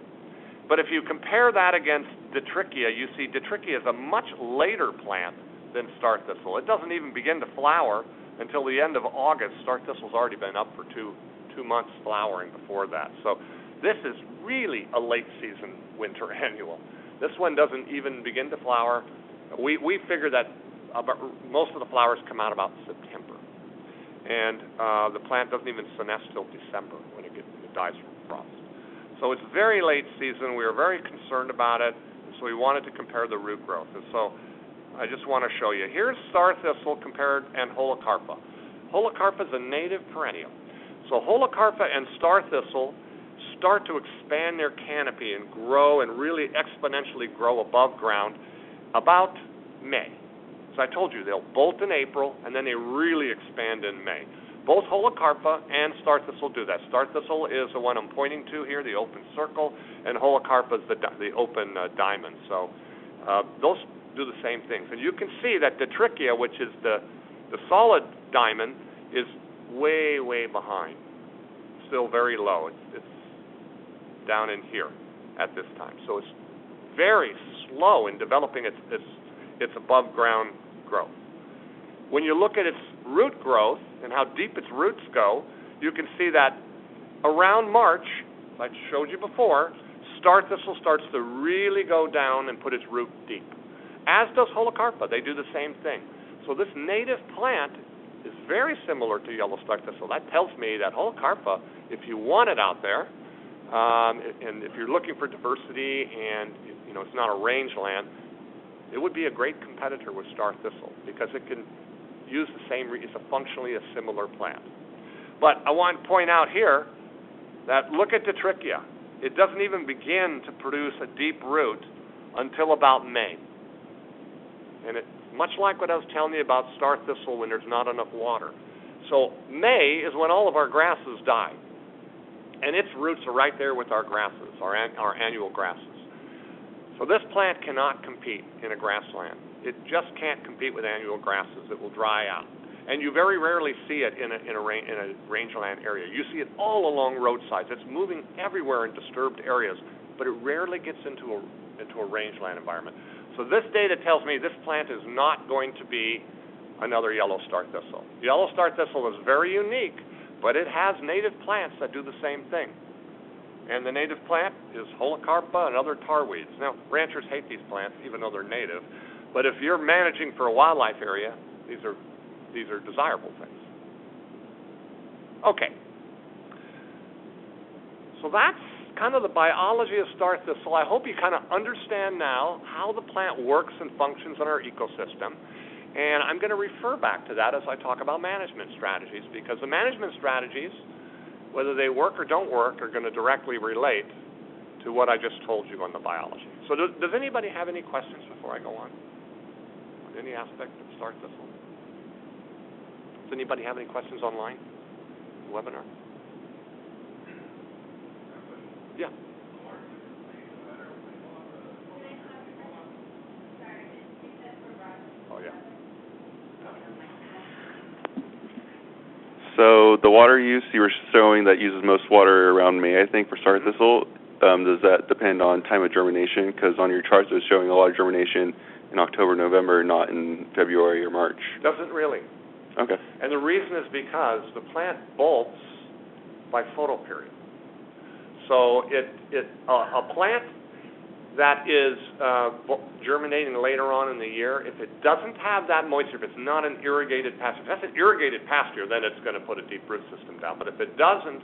S2: But if you compare that against Detrichia, you see Detrichia is a much later plant than Starthistle. It doesn't even begin to flower until the end of August. Starthistle's already been up for two months flowering before that. So this is really a late season winter annual. This one doesn't even begin to flower. We figure that most of the flowers come out about September, and the plant doesn't even senesce till December when it dies from frost. So it's very late season. We were very concerned about it, and so we wanted to compare the root growth. And so I just want to show you. Here's Starthistle compared and Holocarpa. Holocarpa is a native perennial. So Holocarpa and Starthistle start to expand their canopy and grow and really exponentially grow above ground about May. So I told you they'll bolt in April, and then they really expand in May. Both Holocarpa and Starthistle do that. Starthistle is the one I'm pointing to here, the open circle, and Holocarpa is the open diamond. So those do the same things. And you can see that Detrichia, which is the solid diamond, is way, way behind. Still very low. It's down in here at this time. So it's very slow in developing its above ground growth. When you look at its root growth and how deep its roots go, you can see that around March, like I showed you before, Starthistle starts to really go down and put its root deep. As does Holocarpa. They do the same thing. So this native plant is very similar to yellow Starthistle. That tells me that Holocarpa, if you want it out there, and if you're looking for diversity and it's not a rangeland, it would be a great competitor with Starthistle because it can use the same, it's functionally a similar plant. But I want to point out here that look at Detrichia. It doesn't even begin to produce a deep root until about May. And it's much like what I was telling you about Starthistle when there's not enough water. So May is when all of our grasses die. And its roots are right there with our grasses, our annual grasses. So this plant cannot compete in a grassland. It just can't compete with annual grasses. It will dry out. And you very rarely see it in a rangeland area. You see it all along roadsides. It's moving everywhere in disturbed areas, but it rarely gets into a rangeland environment. So this data tells me this plant is not going to be another yellow Starthistle. Yellow Starthistle is very unique, but it has native plants that do the same thing. And the native plant is Holocarpa and other tarweeds. Now, ranchers hate these plants, even though they're native. But if you're managing for a wildlife area, these are desirable things. Okay. So that's kind of the biology of Starthistle. I hope you kind of understand now how the plant works and functions in our ecosystem. And I'm going to refer back to that as I talk about management strategies, because the management strategies, whether they work or don't work, are going to directly relate to what I just told you on the biology. So does anybody have any questions before I go on any aspect of Starthistle? Does anybody have any questions online? The webinar? Yeah. Oh, yeah.
S3: So the water use, you were showing that uses most water around May, I think, for Starthistle. Does that depend on time of germination? Because on your charts it was showing a lot of germination in October, November, not in February or March.
S2: Doesn't really.
S3: Okay.
S2: And the reason is because the plant bolts by photoperiod. So a plant that is germinating later on in the year, if it doesn't have that moisture, if it's not an irrigated pasture, if that's an irrigated pasture, then it's going to put a deep root system down. But if it doesn't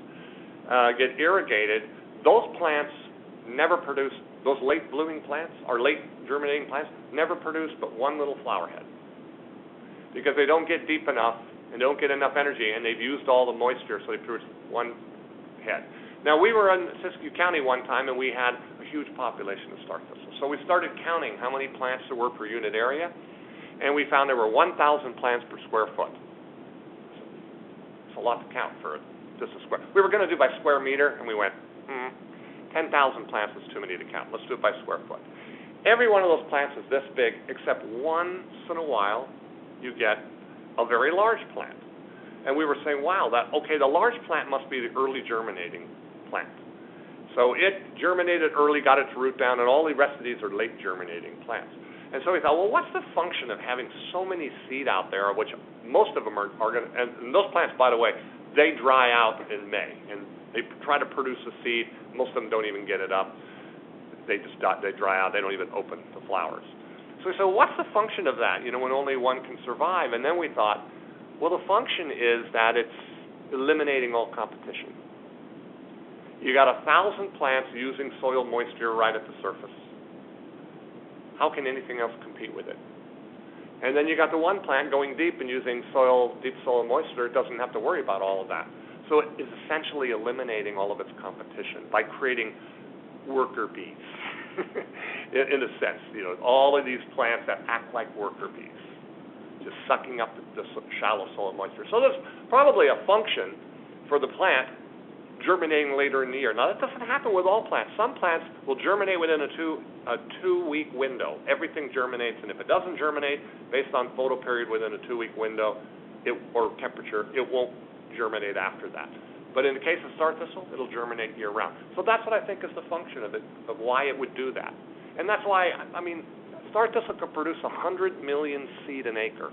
S2: get irrigated, those plants never produce, those late blooming plants or late germinating plants never produce but one little flower head, because they don't get deep enough and don't get enough energy, and they've used all the moisture, so they produce one head. Now, we were in Siskiyou County one time, and we had a huge population of Starthistle. So we started counting how many plants there were per unit area, and we found there were 1,000 plants per square foot. It's a lot to count for just a square. We were going to do by square meter, and we went, 10,000 plants is too many to count. Let's do it by square foot. Every one of those plants is this big, except once in a while you get a very large plant. And we were saying, wow, the large plant must be the early germinating plant. So it germinated early, got its root down, and all the rest of these are late germinating plants. And so we thought, well, what's the function of having so many seed out there, which most of them are going to, and those plants, by the way, they dry out in May, and they try to produce a seed. Most of them don't even get it up. They just they dry out. They don't even open the flowers. So we said, well, what's the function of that, when only one can survive? And then we thought, well, the function is that it's eliminating all competition. You got 1,000 plants using soil moisture right at the surface. How can anything else compete with it? And then you got the one plant going deep and using deep soil moisture. It doesn't have to worry about all of that. So it is essentially eliminating all of its competition by creating worker bees, in a sense. All of these plants that act like worker bees, just sucking up the shallow soil moisture. So there's probably a function for the plant germinating later in the year. Now, that doesn't happen with all plants. Some plants will germinate within a two-week window. Everything germinates, and if it doesn't germinate based on photoperiod within a 2-week window or temperature, it won't germinate after that. But in the case of Starthistle, it'll germinate year-round. So that's what I think is the function of it, of why it would do that. And that's why, Starthistle could produce 100 million seed an acre.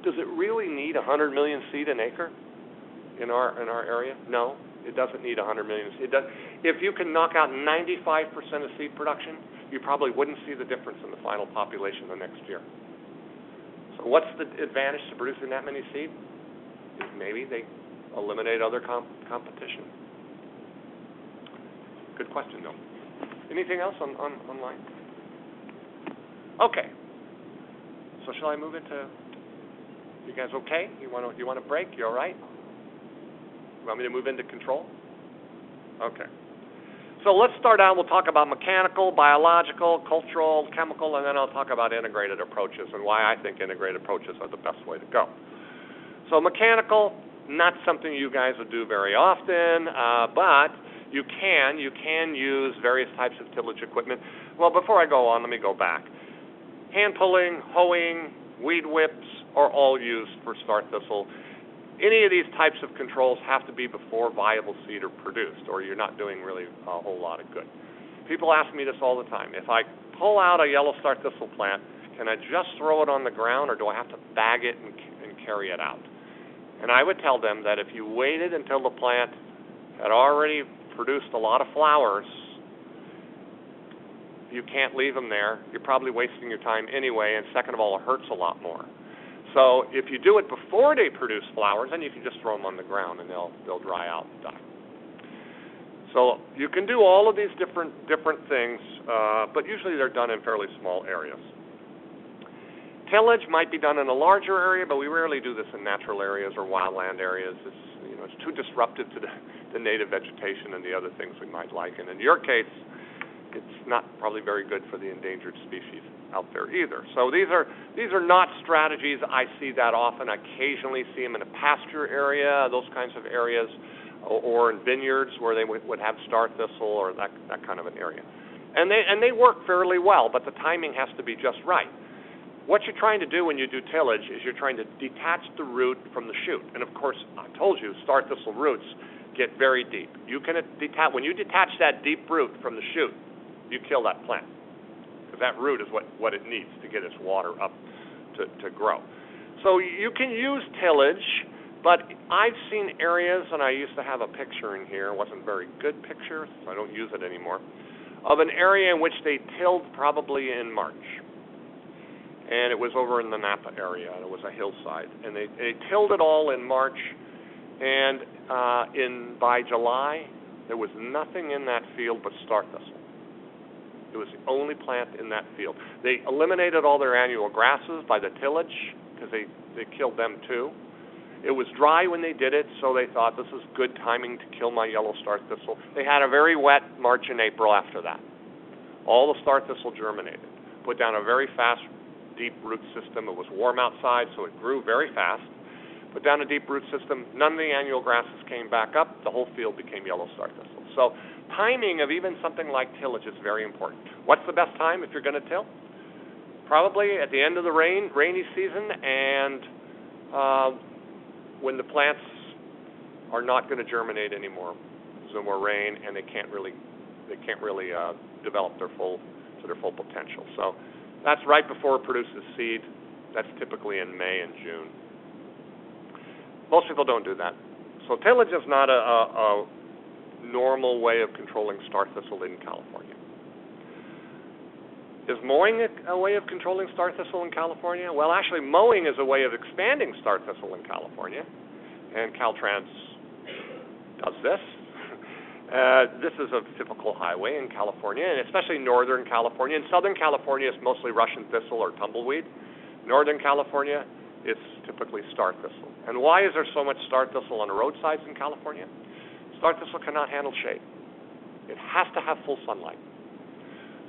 S2: Does it really need 100 million seed an acre in our area? No. It doesn't need 100 million. If you can knock out 95% of seed production, you probably wouldn't see the difference in the final population the next year. So what's the advantage to producing that many seed? Maybe they eliminate other competition. Good question, though. Anything else online? Okay. So shall I move into? You guys okay? You want a break? You all right? You want me to move into control? Okay. So let's start out, we'll talk about mechanical, biological, cultural, chemical, and then I'll talk about integrated approaches and why I think integrated approaches are the best way to go. So mechanical, not something you guys would do very often, but you can use various types of tillage equipment. Well, before I go on, let me go back. Hand pulling, hoeing, weed whips are all used for Starthistle. Any of these types of controls have to be before viable seed are produced, or you're not doing really a whole lot of good. People ask me this all the time. If I pull out a yellow Starthistle plant, can I just throw it on the ground, or do I have to bag it and carry it out? And I would tell them that if you waited until the plant had already produced a lot of flowers, you can't leave them there. You're probably wasting your time anyway, and second of all, it hurts a lot more. So if you do it before they produce flowers, then you can just throw them on the ground and they'll dry out and die. So you can do all of these different things, but usually they're done in fairly small areas. Tillage might be done in a larger area, but we rarely do this in natural areas or wildland areas. It's too disruptive to the native vegetation and the other things we might like. And in your case, it's not probably very good for the endangered species out there either. So these are not strategies I see that often. I occasionally see them in a pasture area, those kinds of areas, or in vineyards where they would have Starthistle or that kind of an area. And they work fairly well, but the timing has to be just right. What you're trying to do when you do tillage is you're trying to detach the root from the shoot. And of course, I told you, Starthistle roots get very deep. You can when you detach that deep root from the shoot, you kill that plant, because that root is what it needs to get its water up to grow. So you can use tillage, but I've seen areas, and I used to have a picture in here, it wasn't a very good picture, so I don't use it anymore, of an area in which they tilled probably in March. And it was over in the Napa area, and it was a hillside. And they tilled it all in March, and by July, there was nothing in that field but Starthistle. It was the only plant in that field. They eliminated all their annual grasses by the tillage, because they killed them too. It was dry when they did it, so they thought this is good timing to kill my yellow Starthistle. They had a very wet March and April after that. All the Starthistle germinated, put down a very fast, deep root system. It was warm outside, so it grew very fast. Put down a deep root system. None of the annual grasses came back up. The whole field became yellow Starthistle. So timing of even something like tillage is very important. What's the best time if you're going to till? Probably at the end of the rainy season, and when the plants are not going to germinate anymore. There's no more rain, and they can't really develop to their full potential. So that's right before it produces seed. That's typically in May and June. Most people don't do that. So tillage is not a normal way of controlling Starthistle in California. Is mowing a way of controlling Starthistle in California? Well, actually, mowing is a way of expanding Starthistle in California, and Caltrans does this. This is a typical highway in California, and especially northern California. In southern California, it's mostly Russian thistle or tumbleweed. Northern California, it's typically Starthistle. And why is there so much Starthistle on the roadsides in California? Starthistle cannot handle shade. It has to have full sunlight.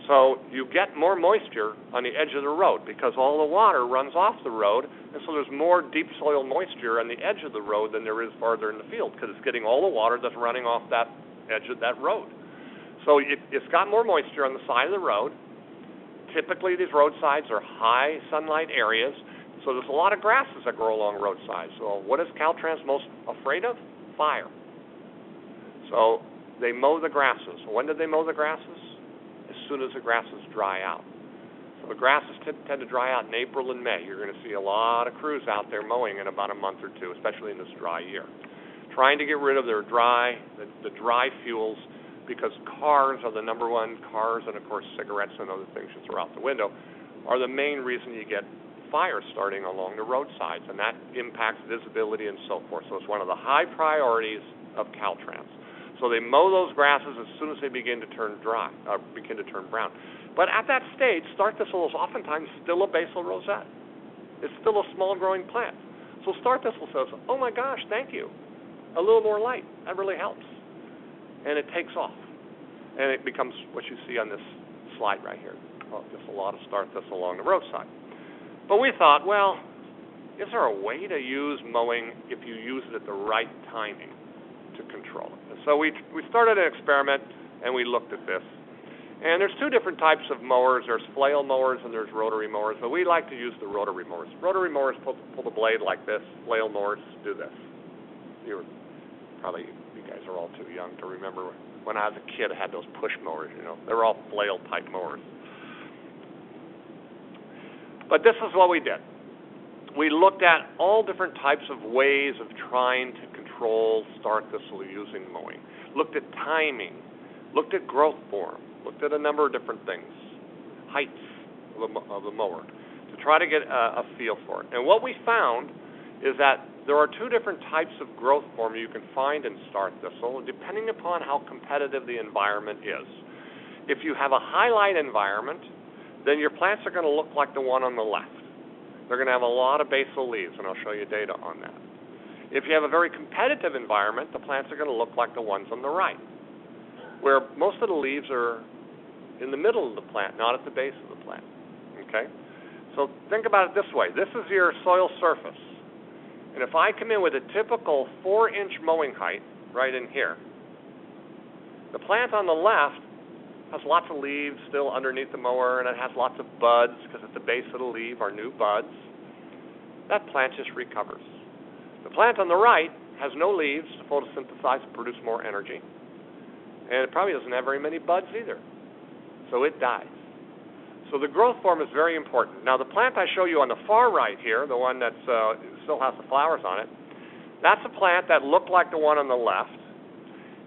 S2: So you get more moisture on the edge of the road because all the water runs off the road, and so there's more deep soil moisture on the edge of the road than there is farther in the field because it's getting all the water that's running off that edge of that road. So it's got more moisture on the side of the road. Typically, these roadsides are high sunlight areas, so there's a lot of grasses that grow along roadsides. So what is Caltrans most afraid of? Fire. So they mow the grasses. When did they mow the grasses? As soon as the grasses dry out. So the grasses tend to dry out in April and May. You're going to see a lot of crews out there mowing in about a month or two, especially in this dry year. Trying to get rid of their the dry fuels, because cars are the number one, cars and, of course, cigarettes and other things you throw out the window, are the main reason you get fires starting along the roadsides, and that impacts visibility and so forth. So it's one of the high priorities of Caltrans. So they mow those grasses as soon as they begin to turn brown. But at that stage, Starthistle is oftentimes still a basal rosette. It's still a small growing plant. So Starthistle says, oh my gosh, thank you. A little more light, that really helps. And it takes off. and it becomes what you see on this slide right here. Just a lot of Starthistle along the roadside. But we thought, well, is there a way to use mowing if you use it at the right timing to control it? And so we started an experiment, and we looked at this. And there's two different types of mowers. There's flail mowers and there's rotary mowers, but we like to use the rotary mowers. Rotary mowers pull the blade like this. Flail mowers do this. You guys are all too young to remember when I was a kid, I had those push mowers, They were all flail-type mowers. But this is what we did. We looked at all different types of ways of trying to control Starthistle using mowing. Looked at timing, looked at growth form, looked at a number of different things, heights of the mower, to try to get a feel for it. And what we found is that there are two different types of growth form you can find in Starthistle, depending upon how competitive the environment is. If you have a highlight environment, then your plants are going to look like the one on the left. They're going to have a lot of basal leaves, and I'll show you data on that. If you have a very competitive environment, the plants are going to look like the ones on the right, where most of the leaves are in the middle of the plant, not at the base of the plant. Okay? So think about it this way. This is your soil surface. And if I come in with a typical 4-inch mowing height right in here, the plant on the left has lots of leaves still underneath the mower, and it has lots of buds, because at the base of the leaf are new buds. That plant just recovers. The plant on the right has no leaves to photosynthesize and produce more energy, and it probably doesn't have very many buds either, so it dies. So the growth form is very important. Now, the plant I show you on the far right here, the one that still has the flowers on it, that's a plant that looked like the one on the left,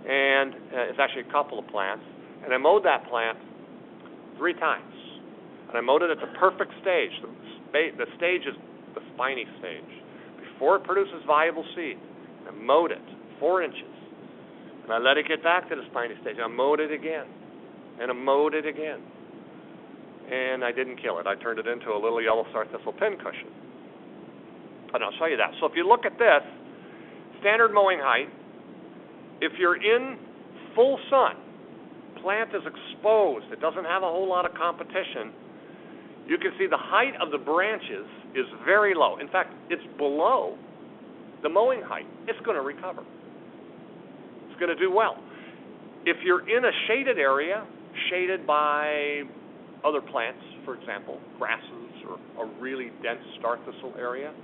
S2: and it's actually a couple of plants. And I mowed that plant 3 times. And I mowed it at the perfect stage. The stage is the spiny stage. Before it produces viable seed. I mowed it 4 inches. And I let it get back to the spiny stage. I mowed it again. And I mowed it again. And I didn't kill it. I turned it into a little yellow Starthistle pincushion. And I'll show you that. So if you look at this, standard mowing height, if you're in full sun, plant is exposed, it doesn't have a whole lot of competition, you can see the height of the branches is very low. In fact, it's below the mowing height. It's going to recover. It's going to do well. If you're in a shaded area, shaded by other plants, for example, grasses or a really dense Starthistle area,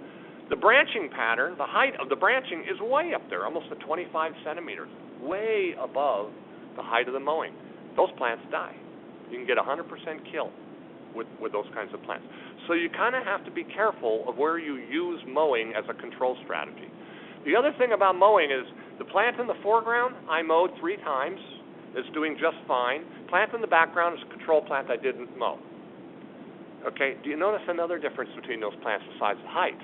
S2: the branching pattern, the height of the branching is way up there, almost at 25 centimeters, way above the height of the mowing. Those plants die. You can get 100% kill with those kinds of plants. So you kind of have to be careful of where you use mowing as a control strategy. The other thing about mowing is the plant in the foreground, I mowed 3 times. It's doing just fine. Plant in the background is a control plant I didn't mow. Okay, do you notice another difference between those plants besides the height?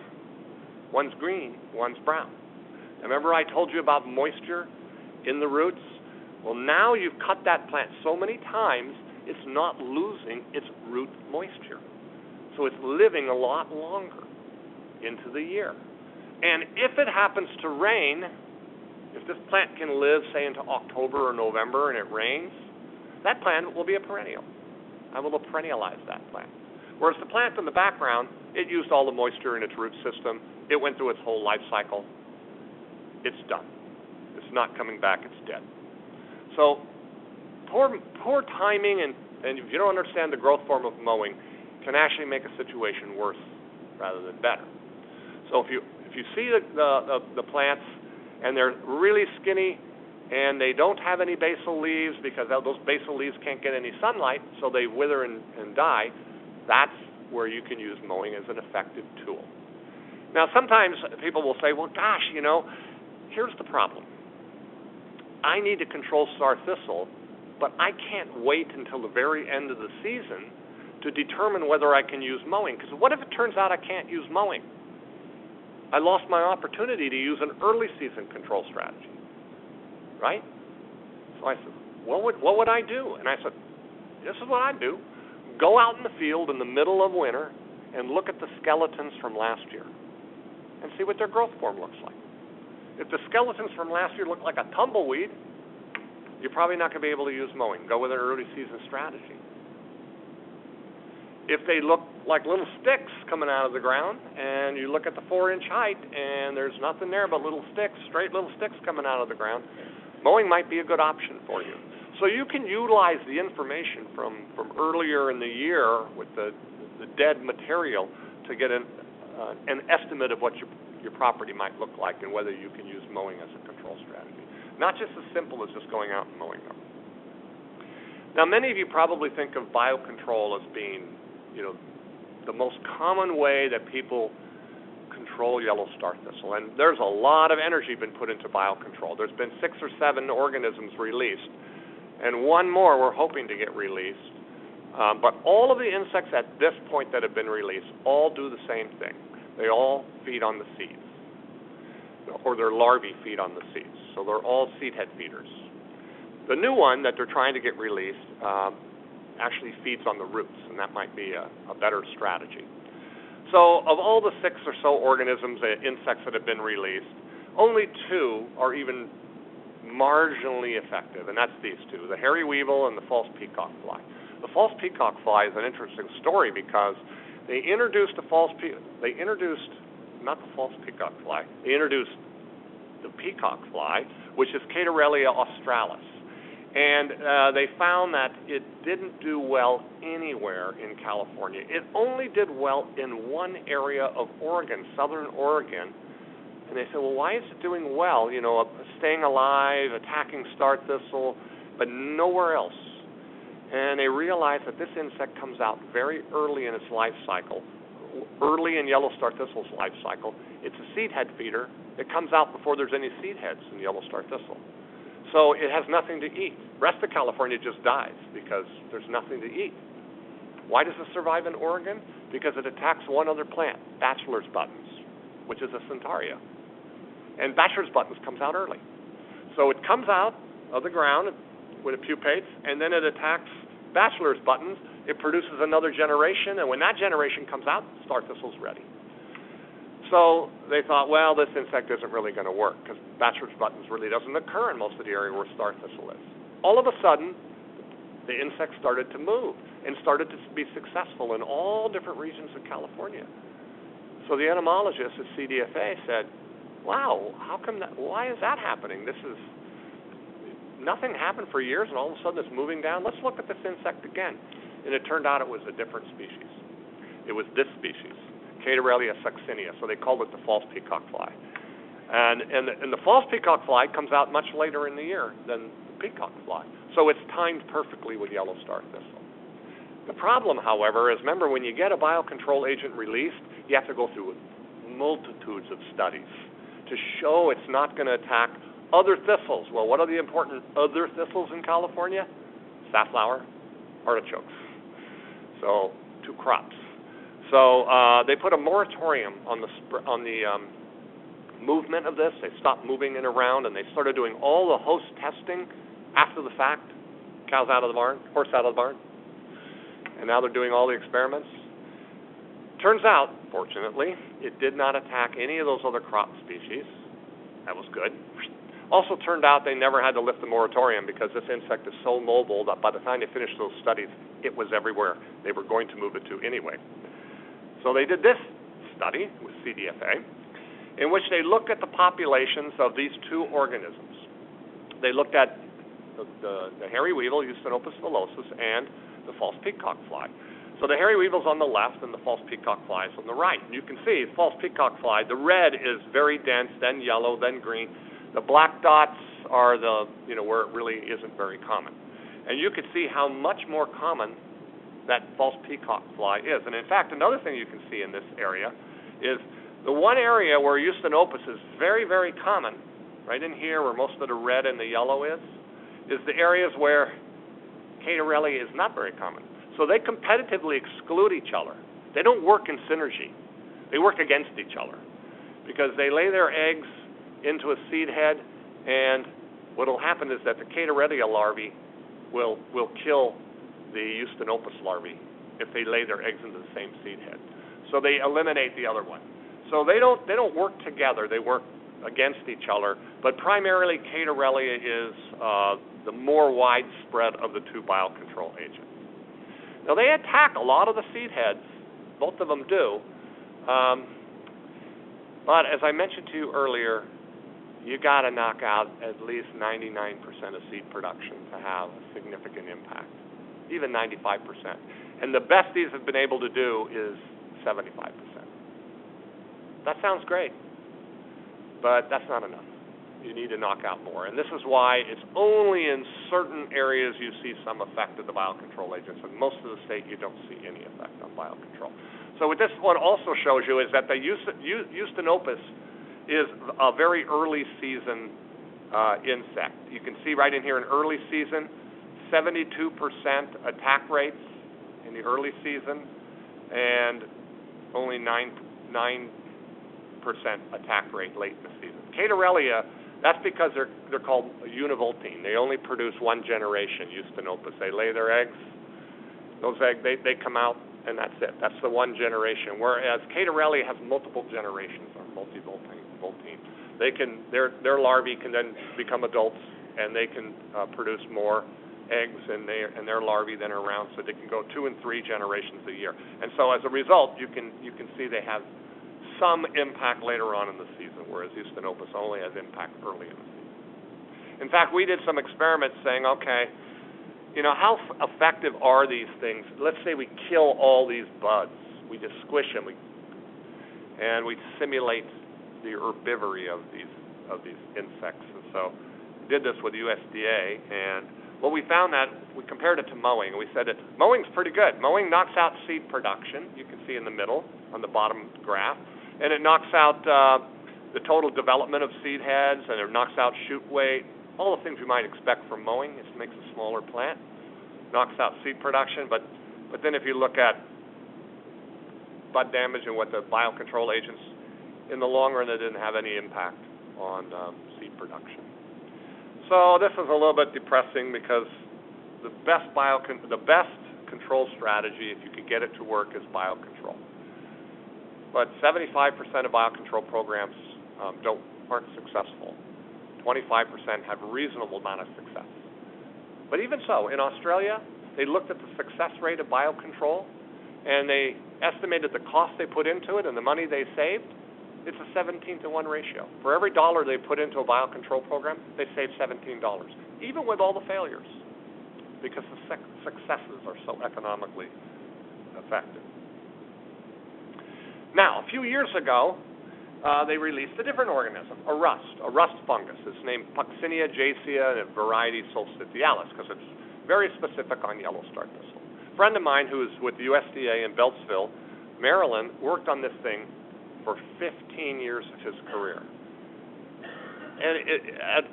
S2: One's green, one's brown. Remember I told you about moisture in the roots? Well, now you've cut that plant so many times, it's not losing its root moisture. So it's living a lot longer into the year. And if it happens to rain, if this plant can live, say, into October or November and it rains, that plant will be a perennial. I will perennialize that plant. Whereas the plant in the background, it used all the moisture in its root system. It went through its whole life cycle. It's done. It's not coming back. It's dead. So poor timing and if you don't understand the growth form of mowing can actually make a situation worse rather than better. So if you see the plants and they're really skinny and they don't have any basal leaves because those basal leaves can't get any sunlight, so they wither and die, that's where you can use mowing as an effective tool. Now, sometimes people will say, well, gosh, here's the problem. I need to control Starthistle, but I can't wait until the very end of the season to determine whether I can use mowing. Because what if it turns out I can't use mowing? I lost my opportunity to use an early season control strategy, right? So I said, what would I do? And I said, this is what I'd do. Go out in the field in the middle of winter and look at the skeletons from last year and see what their growth form looks like. If the skeletons from last year look like a tumbleweed, you're probably not going to be able to use mowing. Go with an early season strategy. If they look like little sticks coming out of the ground, and you look at the 4-inch height, and there's nothing there but little sticks, straight little sticks coming out of the ground, mowing might be a good option for you. So you can utilize the information from earlier in the year with the dead material to get an estimate of what your property might look like and whether you can use mowing as a control strategy. Not just as simple as just going out and mowing them. Now, many of you probably think of biocontrol as being, the most common way that people control yellow star thistle. And there's a lot of energy been put into biocontrol. There's been 6 or 7 organisms released, and one more we're hoping to get released. But all of the insects at this point that have been released all do the same thing. They all feed on the seeds, or their larvae feed on the seeds. So they're all seed head feeders. The new one that they're trying to get released actually feeds on the roots, and that might be a better strategy. So of all the 6 or so organisms, insects that have been released, only 2 are even marginally effective, and that's these 2, the hairy weevil and the false peacock fly. The false peacock fly is an interesting story because they introduced the peacock fly, which is Catarrhalia australis. And they found that it didn't do well anywhere in California. It only did well in one area of Oregon, southern Oregon. And they said, well, why is it doing well, staying alive, attacking Starthistle, but nowhere else? And they realized that this insect comes out very early in its life cycle, early in yellow Starthistle's life cycle. It's a seed head feeder. It comes out before there's any seed heads in yellow Starthistle. So it has nothing to eat. The rest of California just dies because there's nothing to eat. Why does it survive in Oregon? Because it attacks one other plant, bachelor's buttons, which is a centaurea. And bachelor's buttons comes out early. So it comes out of the ground when it pupates, and then it attacks bachelor's buttons. It produces another generation, and when that generation comes out, Starthistle's ready. So they thought, well, this insect isn't really going to work because bachelor's buttons really doesn't occur in most of the area where Starthistle is. All of a sudden, the insect started to move and started to be successful in all different regions of California. So the entomologists at CDFA said, wow, why is that happening? Nothing happened for years, and all of a sudden it's moving down. Let's look at this insect again. And it turned out it was a different species. It was this species, Catarrhalia succinia, so they called it the false peacock fly. And the false peacock fly comes out much later in the year than the peacock fly. So it's timed perfectly with yellow star thistle. The problem, however, is remember when you get a biocontrol agent released, you have to go through multitudes of studies to show it's not going to attack other thistles. Well, what are the important other thistles in California? Safflower, artichokes. So 2 crops. So they put a moratorium on the movement of this. They stopped moving it around, and they started doing all the host testing after the fact. Cows out of the barn, horse out of the barn. And now they're doing all the experiments. Turns out, fortunately, it did not attack any of those other crop species. That was good. Also turned out they never had to lift the moratorium because this insect is so mobile that by the time they finished those studies, it was everywhere they were going to move it to anyway. So they did this study with CDFA in which they looked at the populations of these 2 organisms. They looked at the hairy weevil, Eusthenopus villosus, and the false peacock fly. So the hairy weevil's on the left and the false peacock fly is on the right. And you can see the false peacock fly, the red is very dense, then yellow, then green. The black dots are where it really isn't very common. And you can see how much more common that false peacock fly is. And in fact, another thing you can see in this area is the one area where Eusthenopus is very, very common, right in here where most of the red and the yellow is the areas where Catarrhalia is not very common. So they competitively exclude each other. They don't work in synergy. They work against each other because they lay their eggs into a seed head, and what will happen is that the Catarrhalia larvae will kill the Eusthenopus larvae if they lay their eggs into the same seed head. So they eliminate the other one. So they don't work together. They work against each other. But primarily, Catarrhalia is the more widespread of the two biocontrol agents. Now, they attack a lot of the seed heads. Both of them do. But as I mentioned to you earlier, you got to knock out at least 99% of seed production to have a significant impact, even 95%. And the best these have been able to do is 75%. That sounds great, but that's not enough. You need to knock out more. And this is why it's only in certain areas you see some effect of the biocontrol agents. In most of the state, you don't see any effect on biocontrol. So what this one also shows you is that the Eustenopus is a very early season insect. You can see right in here in early season, 72% attack rates in the early season, and only 9% attack rate late in the season. Catarrhelia, that's because they're called univoltine. They only produce one generation, Eustenopus. They lay their eggs. Those eggs, they come out, and that's it. That's the one generation. Whereas Catarrhelia has multiple generations, or multivoltine. Their larvae can then become adults, and they can produce more eggs, and their larvae then are around, so they can go 2 and 3 generations a year. And so as a result, you can see they have some impact later on in the season, whereas Eustenopus only has impact early in the season. In fact, we did some experiments saying, okay, how effective are these things? Let's say we kill all these buds. We just squish them, and we simulate the herbivory of these insects. And so we did this with USDA, and what we found that we compared it to mowing, and we said that mowing's pretty good. Mowing knocks out seed production. You can see in the middle on the bottom graph. And it knocks out the total development of seed heads, and it knocks out shoot weight, all the things you might expect from mowing. It makes a smaller plant, knocks out seed production. But then if you look at bud damage and what the biocontrol agents, in the long run, they didn't have any impact on seed production. So this is a little bit depressing because the best control strategy, if you could get it to work, is biocontrol. But 75% of biocontrol programs aren't successful. 25% have a reasonable amount of success. But even so, in Australia, they looked at the success rate of biocontrol, and they estimated the cost they put into it and the money they saved. It's a 17-to-1 ratio. For every dollar they put into a biocontrol program, they saved $17, even with all the failures, because the successes are so economically effective. Now, a few years ago, they released a different organism, a rust fungus. It's named Puccinia jacea, and a variety solstitialis, because it's very specific on yellow Starthistle. A friend of mine who is with the USDA in Beltsville, Maryland, worked on this thing for 15 years of his career. And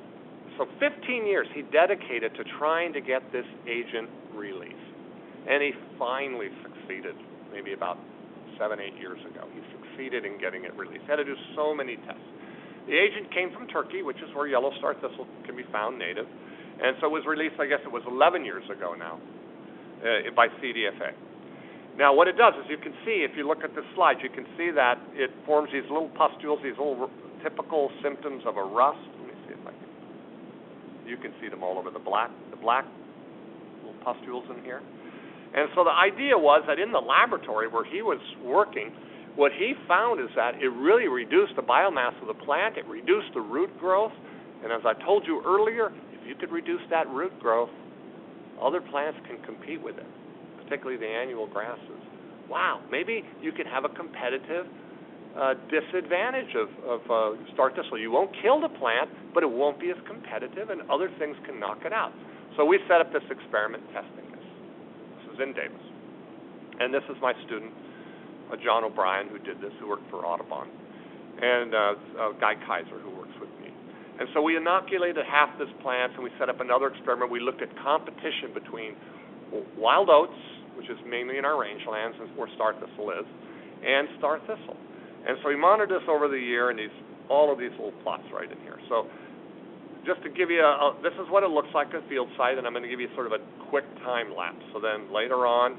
S2: so 15 years he dedicated to trying to get this agent released. And he finally succeeded, maybe about 7-8 years ago. He succeeded in getting it released. He had to do so many tests. The agent came from Turkey, which is where yellow Starthistle can be found native. And so it was released, I guess it was 11 years ago now, by CDFA. Now, what it does is you can see, if you look at this slide, you can see that it forms these little pustules, these little typical symptoms of a rust. Let me see if I can. You can see them all over the black little pustules in here. And so the idea was that in the laboratory where he was working, what he found is that it really reduced the biomass of the plant, it reduced the root growth, and as I told you earlier, if you could reduce that root growth, other plants can compete with it, particularly the annual grasses. Wow, maybe you could have a competitive disadvantage of Starthistle. You won't kill the plant, but it won't be as competitive, and other things can knock it out. So we set up this experiment testing this. This is in Davis. And this is my student, John O'Brien, who did this, who worked for Audubon, and Guy Kaiser, who works with me. And so we inoculated half this plant, and we set up another experiment. We looked at competition between wild oats, which is mainly in our rangelands, where Starthistle is, and Starthistle. And so we monitored this over the year, and all of these little plots right in here. So just to give you this is what it looks like at field site, and I'm going to give you sort of a quick time lapse. So then later on,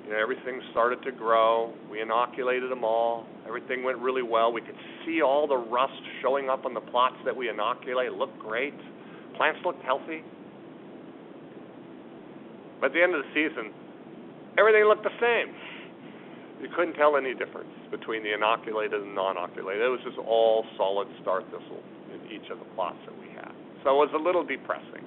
S2: everything started to grow. We inoculated them all. Everything went really well. We could see all the rust showing up on the plots that we inoculated. It looked great. Plants looked healthy. But at the end of the season, everything looked the same. You couldn't tell any difference between the inoculated and non-inoculated. It was just all solid Starthistle in each of the plots that we had. So it was a little depressing.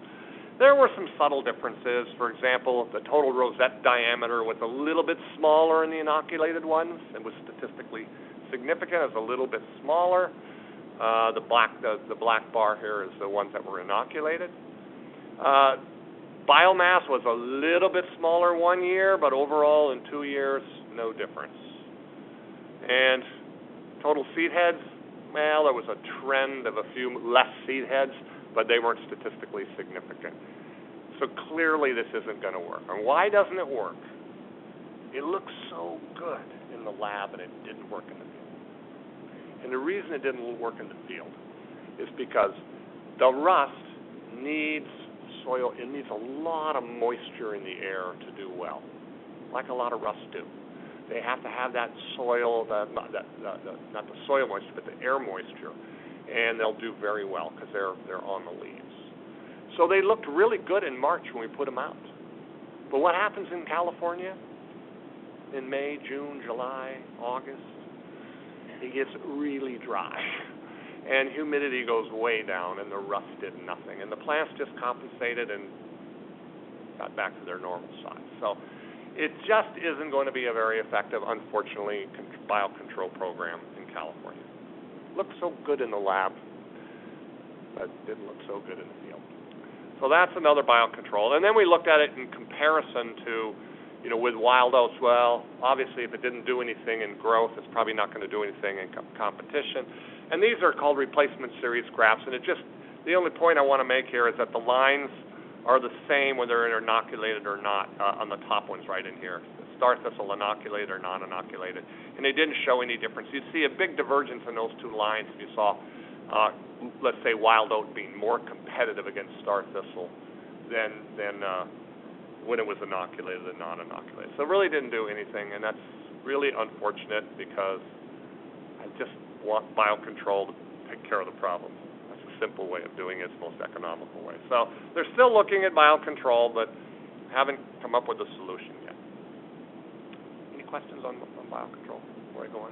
S2: There were some subtle differences. For example, the total rosette diameter was a little bit smaller in the inoculated ones. It was statistically significant. It was a little bit smaller. The black bar here is the ones that were inoculated. Biomass was a little bit smaller 1 year, but overall in 2 years, no difference. And total seed heads, well, there was a trend of a few less seed heads, but they weren't statistically significant. So clearly this isn't going to work. And why doesn't it work? It looks so good in the lab, and it didn't work in the field. And the reason it didn't work in the field is because the rust needs soil. It needs a lot of moisture in the air to do well, like a lot of rusts do. They have to have that soil, not the soil moisture, but the air moisture, and they'll do very well because they're on the leaves. So they looked really good in March when we put them out. But what happens in California in May, June, July, August? It gets really dry, and humidity goes way down, and the rust did nothing. And the plants just compensated and got back to their normal size. So it just isn't going to be a very effective, unfortunately, biocontrol program in California. Looked so good in the lab, but didn't look so good in the field. So that's another biocontrol. And then we looked at it in comparison to, with wild oats. Well, obviously, if it didn't do anything in growth, it's probably not going to do anything in competition. And these are called replacement series graphs. And the only point I want to make here is that the lines are the same whether they're inoculated or not on the top ones right in here. Starthistle inoculated or non-inoculated. And they didn't show any difference. You'd see a big divergence in those two lines if you saw, let's say, wild oat being more competitive against Starthistle than when it was inoculated and non-inoculated. So it really didn't do anything, and that's really unfortunate because I just want biocontrol to take care of the problem. That's a simple way of doing it. It's the most economical way. So they're still looking at biocontrol, but haven't come up with a solution yet. Any questions on biocontrol before I go on?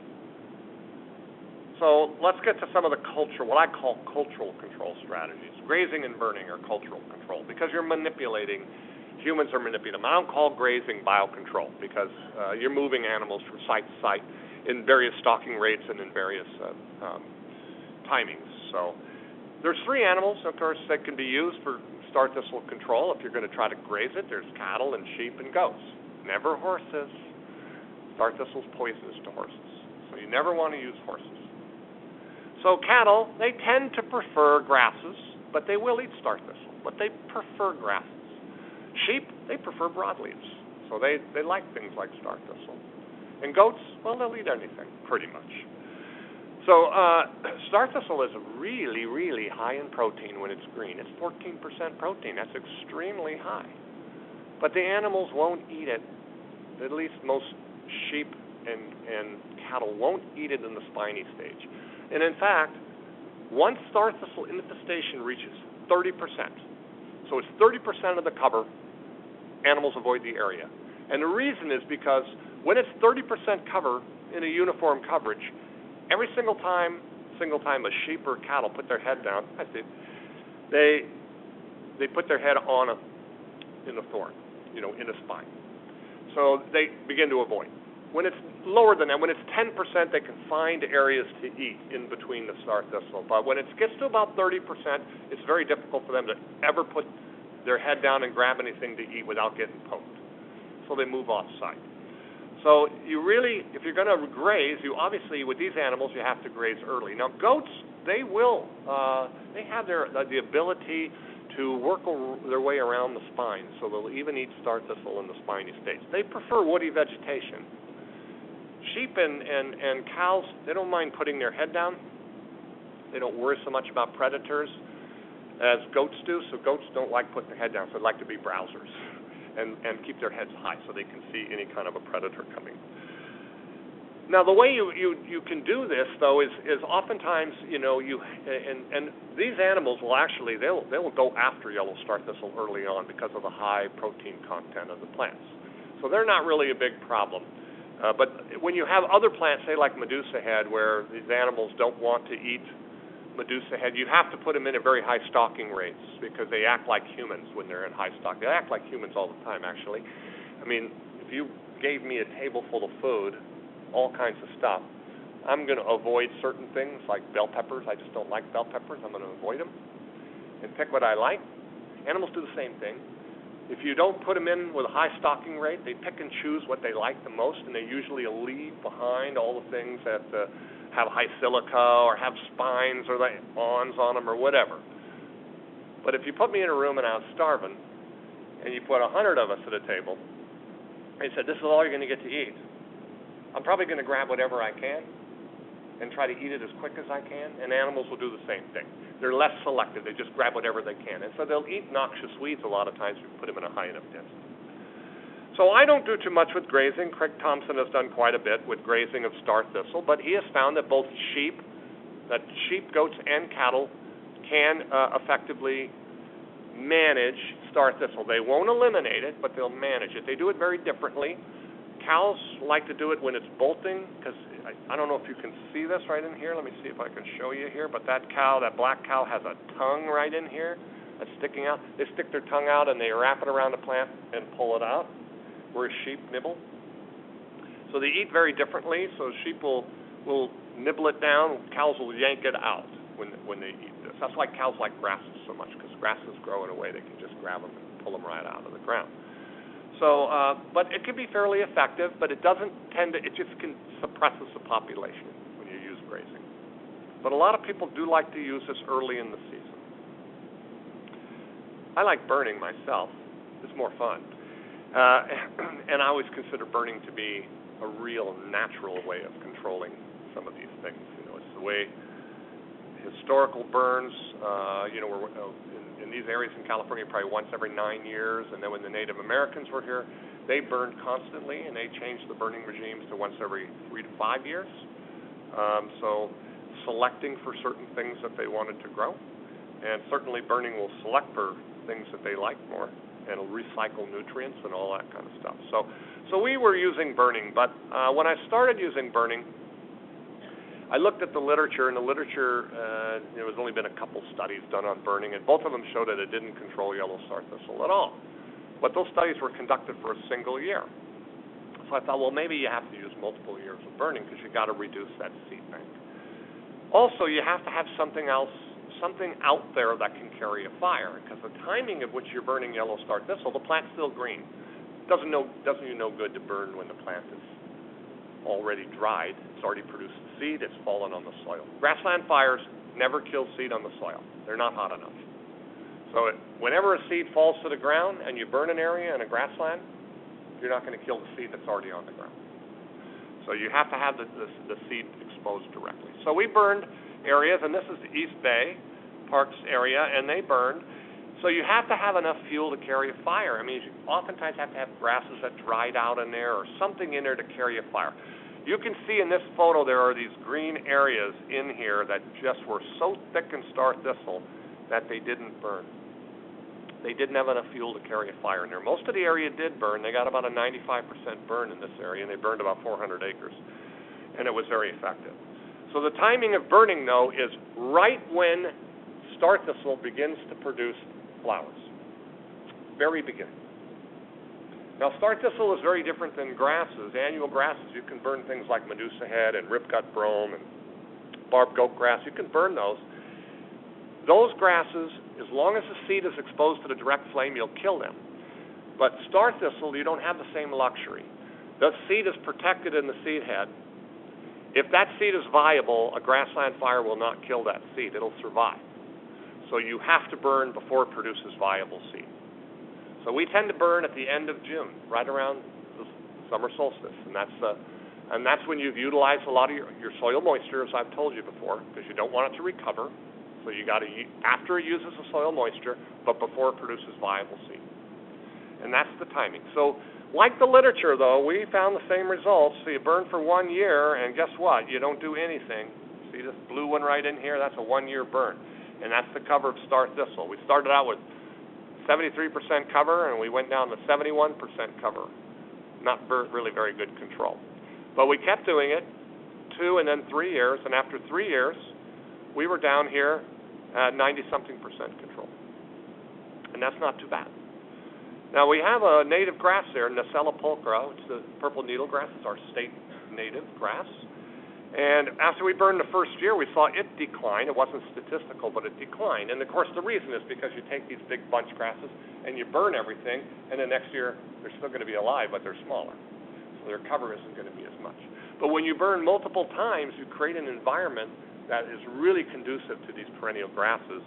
S2: So let's get to some of the what I call cultural control strategies. Grazing and burning are cultural control because humans are manipulating them. I don't call grazing biocontrol because you're moving animals from site to site in various stalking rates and in various timings. So there's 3 animals, of course, that can be used for Starthistle control if you're going to try to graze it. There's cattle and sheep and goats. Never horses. Starthistle's poisonous to horses, so you never want to use horses. So cattle, they tend to prefer grasses, but they will eat Starthistle, but they prefer grasses. Sheep, they prefer broadleaves, so they like things like Starthistle. And goats, well, they'll eat anything, pretty much. So Starthistle is really, really high in protein when it's green. It's 14% protein. That's extremely high. But the animals won't eat it. At least most sheep and cattle won't eat it in the spiny stage. And in fact, once Starthistle infestation reaches 30%, so it's 30% of the cover, animals avoid the area. And the reason is because when it's 30% cover in a uniform coverage, every single time a sheep or cattle put their head down, they put their head in a thorn, in a spine. So they begin to avoid. When it's lower than that, when it's 10%, they can find areas to eat in between the Starthistle. But when it gets to about 30%, it's very difficult for them to ever put their head down and grab anything to eat without getting poked. So they move off-site. So you really, if you're going to graze, obviously with these animals you have to graze early. Now goats, they have the ability to work their way around the spine, so they'll even eat Starthistle in the spiny stage. They prefer woody vegetation. Sheep and cows, they don't mind putting their head down. They don't worry so much about predators as goats do, so goats don't like putting their head down, so they like to be browsers and keep their heads high so they can see any kind of a predator coming. Now, the way you can do this, though, is oftentimes, and these animals will actually, they will go after yellow star thistle early on because of the high protein content of the plants. So they're not really a big problem. But when you have other plants, say like Medusa head, where these animals don't want to eat Medusa head, you have to put them in at very high stalking rates because they act like humans when they're in high stock. They act like humans all the time, actually. I mean, if you gave me a table full of food, all kinds of stuff, I'm going to avoid certain things like bell peppers. I just don't like bell peppers. I'm going to avoid them and pick what I like. Animals do the same thing. If you don't put them in with a high stocking rate, they pick and choose what they like the most, and they usually leave behind all the things that have high silica or have spines or the awns on them or whatever. But if you put me in a room and I was starving, and you put 100 of us at a table, and you said, this is all you're going to get to eat, I'm probably going to grab whatever I can and try to eat it as quick as I can, and animals will do the same thing. They're less selective. They just grab whatever they can. And so they'll eat noxious weeds a lot of times if you put them in a high enough density. So I don't do too much with grazing. Craig Thompson has done quite a bit with grazing of star thistle, but he has found that both sheep, goats, and cattle can effectively manage star thistle. They won't eliminate it, but they'll manage it. They do it very differently. Cows like to do it when it's bolting, because I don't know if you can see this right in here. Let me see if I can show you here. But that black cow has a tongue right in here that's sticking out. They stick their tongue out and they wrap it around the plant and pull it out, whereas sheep nibble. So they eat very differently. So sheep will nibble it down. Cows will yank it out when they eat this. That's why cows like grasses so much, because grasses grow in a way they can just grab them and pull them right out of the ground. So, but it can be fairly effective, but it doesn't tend to, it just suppresses the population when you use grazing. But a lot of people do like to use this early in the season. I like burning myself. It's more fun. And I always consider burning to be a real natural way of controlling some of these things. It's the way historical burns, we're in these areas in California probably once every 9 years, and then when the Native Americans were here, they burned constantly, and they changed the burning regimes to once every 3 to 5 years. So selecting for certain things that they wanted to grow, and certainly burning will select for things that they like more, and it'll recycle nutrients and all that kind of stuff. So we were using burning, but when I started using burning, I looked at the literature, and the literature, there was only been a couple studies done on burning, and both of them showed that it didn't control yellow star thistle at all. But those studies were conducted for a single year. So I thought, well, maybe you have to use multiple years of burning because you've got to reduce that seed bank. Also, you have to have something else, something out there that can carry a fire, because the timing of which you're burning yellow star thistle, the plant's still green. Doesn't you no good to burn when the plant is already dried. It's already produced the seed. It's fallen on the soil. Grassland fires never kill seed on the soil. They're not hot enough. So whenever a seed falls to the ground and you burn an area in a grassland, you're not going to kill the seed that's already on the ground. So you have to have the seed exposed directly. So we burned areas, and this is the East Bay Parks area, and they burned. So you have to have enough fuel to carry a fire. I mean, you oftentimes have to have grasses that dried out in there or something in there to carry a fire. You can see in this photo there are these green areas in here that just were so thick in star thistle that they didn't burn. They didn't have enough fuel to carry a fire in there. Most of the area did burn. They got about a 95% burn in this area, and they burned about 400 acres, and it was very effective. So the timing of burning, though, is right when star thistle begins to produce flowers. Very beginning. Now, star thistle is very different than grasses. Annual grasses, you can burn things like Medusa head and ripgut brome and barb goat grass. You can burn those. Those grasses, as long as the seed is exposed to the direct flame, you'll kill them. But star thistle, you don't have the same luxury. The seed is protected in the seed head. If that seed is viable, a grassland fire will not kill that seed. It'll survive. So you have to burn before it produces viable seed. So we tend to burn at the end of June, right around the summer solstice, and that's when you've utilized a lot of your soil moisture, as I've told you before, because you don't want it to recover. So you got to, after it uses the soil moisture, but before it produces viable seed. And that's the timing. So Like the literature, though, we found the same results. So you burn for 1 year, and guess what? You don't do anything. See this blue one right in here? That's a 1-year burn, and that's the cover of Starthistle. We started out with 73% cover, and we went down to 71% cover. Not really very good control. But we kept doing it 2 and then 3 years, and after 3 years, we were down here at 90-something% control. And that's not too bad. Now, we have a native grass there, Nectar pulchra, which is the purple needlegrass. It's our state native grass. And after we burned the first year, we saw it decline. It wasn't statistical, but it declined. And, of course, the reason is because you take these big bunch grasses and you burn everything, and then next year they're still going to be alive, but they're smaller. So their cover isn't going to be as much. But when you burn multiple times, you create an environment that is really conducive to these perennial grasses,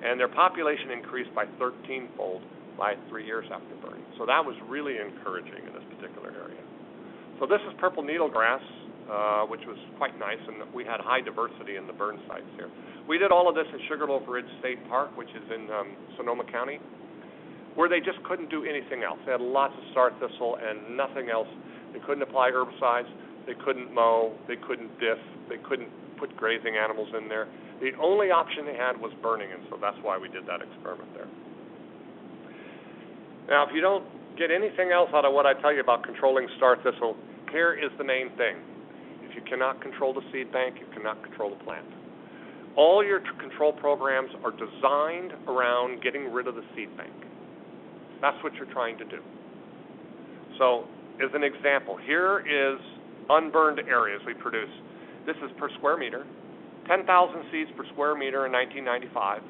S2: and their population increased by 13-fold by 3 years after burning. So that was really encouraging in this particular area. So this is purple needlegrass, which was quite nice, and we had high diversity in the burn sites here. We did all of this in Sugarloaf Ridge State Park, which is in Sonoma County, where they just couldn't do anything else. They had lots of Starthistle and nothing else. They couldn't apply herbicides. They couldn't mow. They couldn't diff. They couldn't put grazing animals in there. The only option they had was burning, and so that's why we did that experiment there. Now, if you don't get anything else out of what I tell you about controlling Starthistle, here is the main thing. If you cannot control the seed bank, you cannot control the plant. All your control programs are designed around getting rid of the seed bank. That's what you're trying to do. So, as an example, here is unburned areas we produce. This is per square meter. 10,000 seeds per square meter in 1995.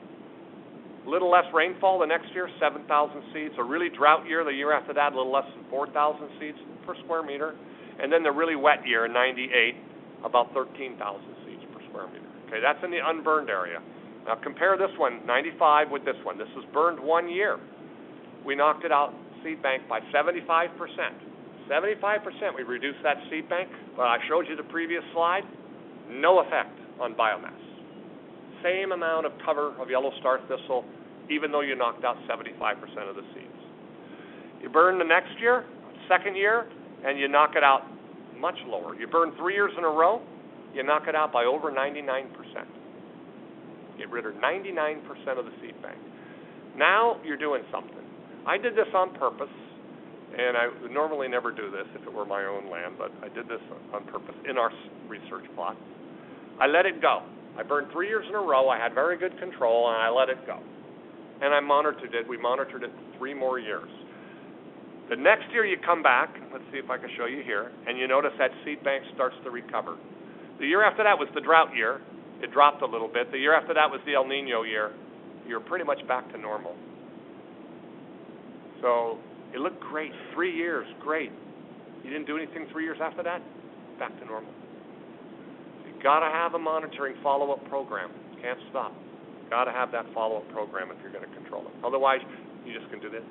S2: A little less rainfall the next year, 7,000 seeds. A really drought year the year after that, a little less than 4,000 seeds per square meter. And then the really wet year in 98, about 13,000 seeds per square meter. Okay, that's in the unburned area. Now compare this one, 95, with this one. This was burned 1 year. We knocked it out, seed bank, by 75%. 75%, we reduced that seed bank. Well, I showed you the previous slide. No effect on biomass. Same amount of cover of yellow Starthistle, even though you knocked out 75% of the seeds. You burn the next year, second year, and you knock it out much lower. You burn 3 years in a row, you knock it out by over 99%. Get rid of 99% of the seed bank. Now you're doing something. I did this on purpose, and I would normally never do this if it were my own land, but I did this on purpose in our research plot. I let it go. I burned 3 years in a row. I had very good control, and I let it go. And I monitored it. We monitored it 3 more years. The next year you come back, let's see if I can show you here, and you notice that seed bank starts to recover. The year after that was the drought year. It dropped a little bit. The year after that was the El Nino year. You're pretty much back to normal. So it looked great. 3 years, great. You didn't do anything 3 years after that? Back to normal. You've got to have a monitoring follow-up program. Can't stop. Got to have that follow-up program if you're going to control it. Otherwise, you just can do this,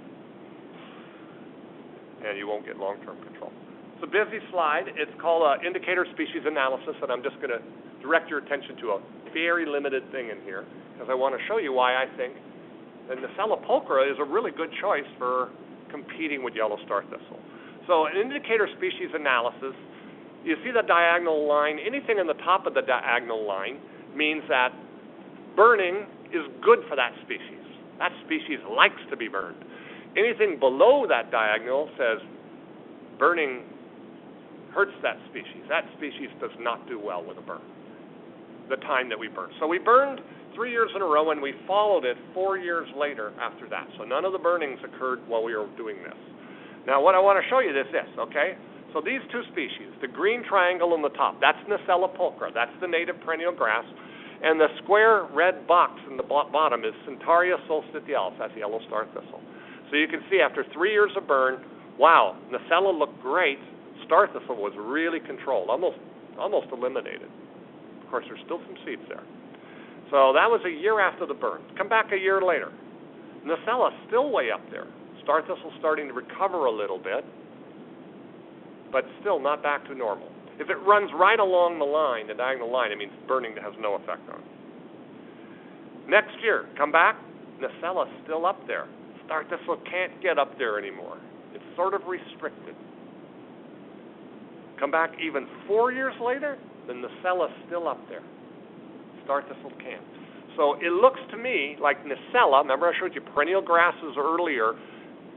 S2: and you won't get long-term control. It's a busy slide. It's called indicator species analysis, and I'm just going to direct your attention to a very limited thing in here, because I want to show you why I think that Nectar pulchra is a really good choice for competing with yellow Starthistle. So an indicator species analysis, you see the diagonal line. Anything in the top of the diagonal line means that burning is good for that species. That species likes to be burned. Anything below that diagonal says burning hurts that species. That species does not do well with a burn, the time that we burn. So we burned 3 years in a row, and we followed it 4 years later after that. So none of the burnings occurred while we were doing this. Now what I want to show you is this, okay? So these two species, the green triangle on the top, that's Nectar pulchra. That's the native perennial grass. And the square red box in the bottom is Centaurea solstitialis. That's yellow Starthistle. So you can see after 3 years of burn, wow, Nectar looked great. Starthistle was really controlled, almost eliminated. Of course, there's still some seeds there. So that was a year after the burn. Come back a year later. Nectar still way up there. Starthistle starting to recover a little bit, but still not back to normal. If it runs right along the line, the diagonal line, it means burning has no effect on it. Next year, come back, Nectar still up there. Starthistle can't get up there anymore. It's sort of restricted. Come back even 4 years later, the Nicella's still up there. Starthistle can't. So it looks to me like Nicella, remember I showed you perennial grasses earlier,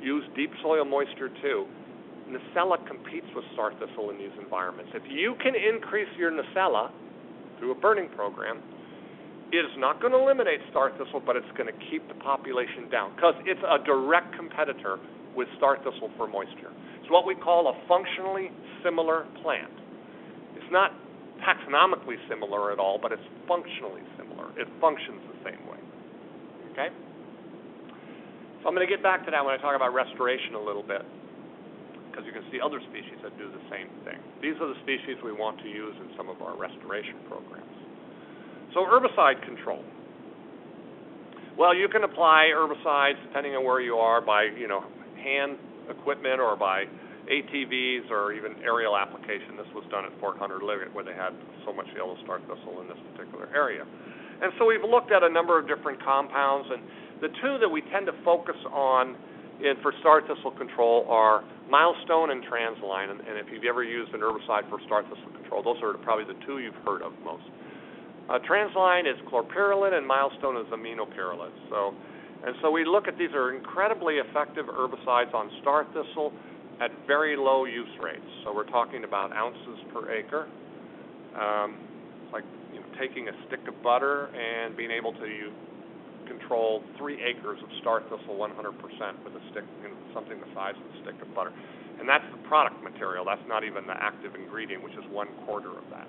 S2: use deep soil moisture too. Nicella competes with Starthistle in these environments. If you can increase your Nicella through a burning program, it is not going to eliminate Starthistle, but it's going to keep the population down because it's a direct competitor with Starthistle for moisture. It's what we call a functionally similar plant. It's not taxonomically similar at all, but it's functionally similar. It functions the same way. Okay? So I'm going to get back to that when I talk about restoration a little bit, because you can see other species that do the same thing. These are the species we want to use in some of our restoration programs. So herbicide control. Well, you can apply herbicides depending on where you are by, hand equipment or by ATVs or even aerial application. This was done at Fort Hunter Liggett where they had so much yellow star thistle in this particular area. And so we've looked at a number of different compounds, and the two that we tend to focus on for star thistle control are Milestone and Transline. And if you've ever used an herbicide for star thistle control, those are probably the two you've heard of most. Transline is chlorpyrrolin and Milestone is aminopyrrolin. So we look at these are incredibly effective herbicides on star thistle at very low use rates. So we're talking about ounces per acre. Like taking a stick of butter and being able to control 3 acres of star thistle 100% with a stick, something the size of a stick of butter. And that's the product material. That's not even the active ingredient, which is 1/4 of that.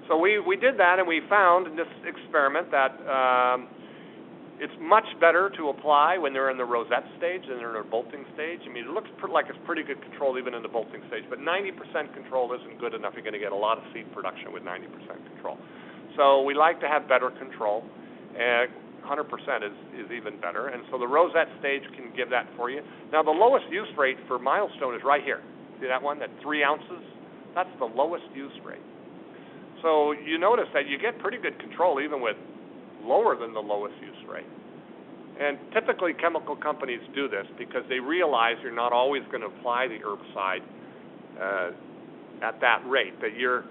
S2: So we did that, and we found in this experiment that it's much better to apply when they're in the rosette stage than they're in their bolting stage. I mean, it looks like it's pretty good control even in the bolting stage, but 90% control isn't good enough. You're going to get a lot of seed production with 90% control. So we like to have better control, and 100% is even better. And so the rosette stage can give that for you. Now, the lowest use rate for Milestone is right here. See that one, that 3 ounces? That's the lowest use rate. So you notice that you get pretty good control even with lower than the lowest use rate. And typically chemical companies do this because they realize you're not always going to apply the herbicide at that rate, that you're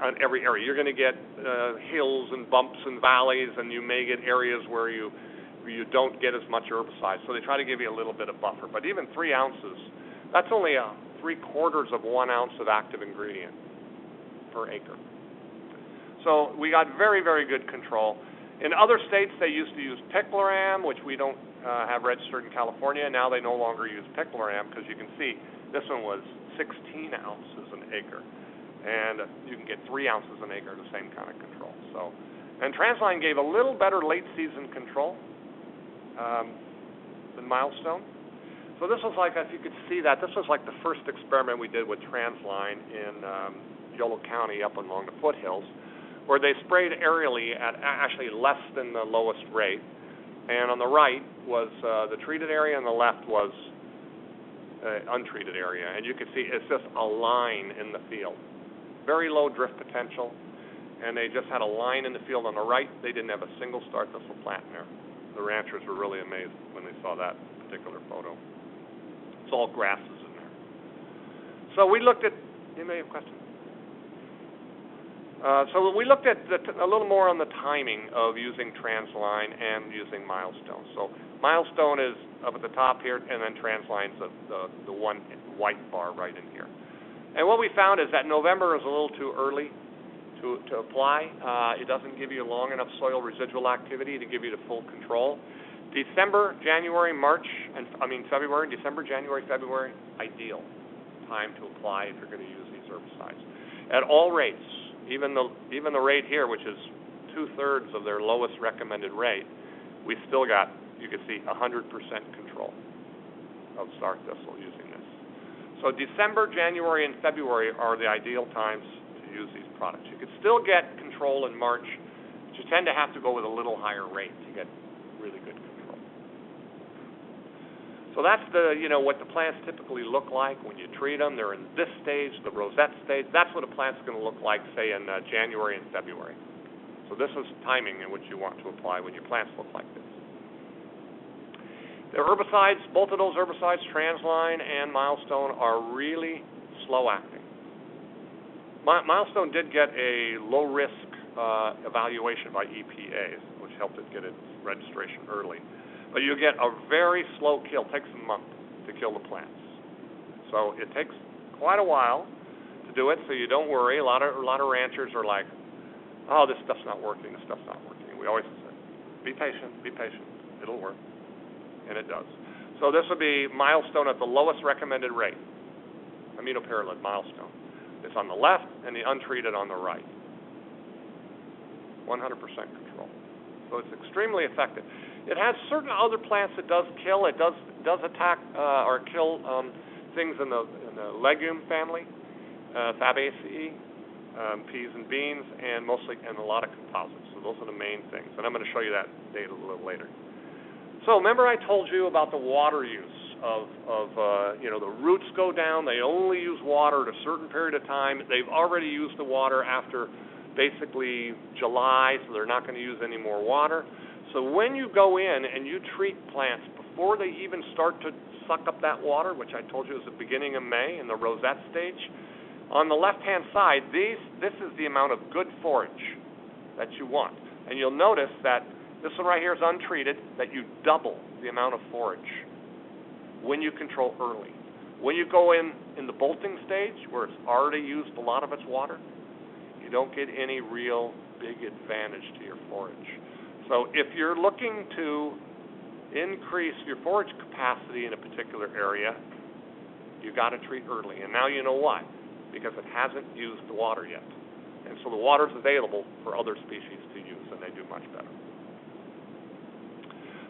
S2: on every area. You're going to get hills and bumps and valleys, and you may get areas where you don't get as much herbicide. So they try to give you a little bit of buffer. But even 3 ounces, that's only 3/4 of 1 ounce of active ingredient per acre. So we got very, very good control. In other states, they used to use picloram, which we don't have registered in California. Now they no longer use picloram because you can see this one was 16 ounces an acre. And you can get 3 ounces an acre, the same kind of control. And Transline gave a little better late season control than Milestone. So this was like, if you could see that, this was like the first experiment we did with Transline in Yolo County up along the foothills, where they sprayed aerially at actually less than the lowest rate. And on the right was the treated area, and the left was untreated area. And you can see it's just a line in the field. Very low drift potential, and they just had a line in the field. On the right, they didn't have a single star thistle plant in there. The ranchers were really amazed when they saw that particular photo. It's all grasses in there. So we looked at, anybody have questions? So we looked at a little more on the timing of using Transline and using Milestone. So Milestone is up at the top here, and then Transline's the one white bar right in here. And what we found is that November is a little too early to apply. It doesn't give you long enough soil residual activity to give you the full control. December, January, February, December, January, February, ideal time to apply if you're going to use these herbicides. At all rates, even the rate here, which is 2/3 of their lowest recommended rate, we still got, you can see, 100% control of star thistle using this. So December, January, and February are the ideal times to use these products. You could still get control in March, but you tend to have to go with a little higher rate to get really good control. So that's what the plants typically look like when you treat them. They're in this stage, the rosette stage. That's what a plant's going to look like, say, in January and February. So this is timing in which you want to apply when your plants look like this. The herbicides, both of those herbicides, Transline and Milestone, are really slow acting. Milestone did get a low-risk evaluation by EPA, which helped it get its registration early. But you get a very slow kill. It takes a month to kill the plants. So it takes quite a while to do it, so you don't worry. A lot of ranchers are like, oh, this stuff's not working, this stuff's not working. We always say, be patient, it'll work. And it does. So this would be Milestone at the lowest recommended rate, aminopyrrolid Milestone. It's on the left and the untreated on the right. 100% control. So it's extremely effective. It has certain other plants it does kill. It does attack or kill things in the legume family, Fabaceae, peas and beans, and a lot of composites. So those are the main things. And I'm going to show you that data a little later. So remember I told you about the water use of the roots go down. They only use water at a certain period of time. They've already used the water after basically July, so they're not going to use any more water. So when you go in and you treat plants before they even start to suck up that water, which I told you is the beginning of May in the rosette stage, on the left-hand side, this is the amount of good forage that you want. And you'll notice that this one right here is untreated, that you double the amount of forage when you control early. When you go in the bolting stage, where it's already used a lot of its water, you don't get any real big advantage to your forage. So if you're looking to increase your forage capacity in a particular area, you got to treat early. And now you know why, because it hasn't used the water yet. And so the water's available for other species to use, and they do much better.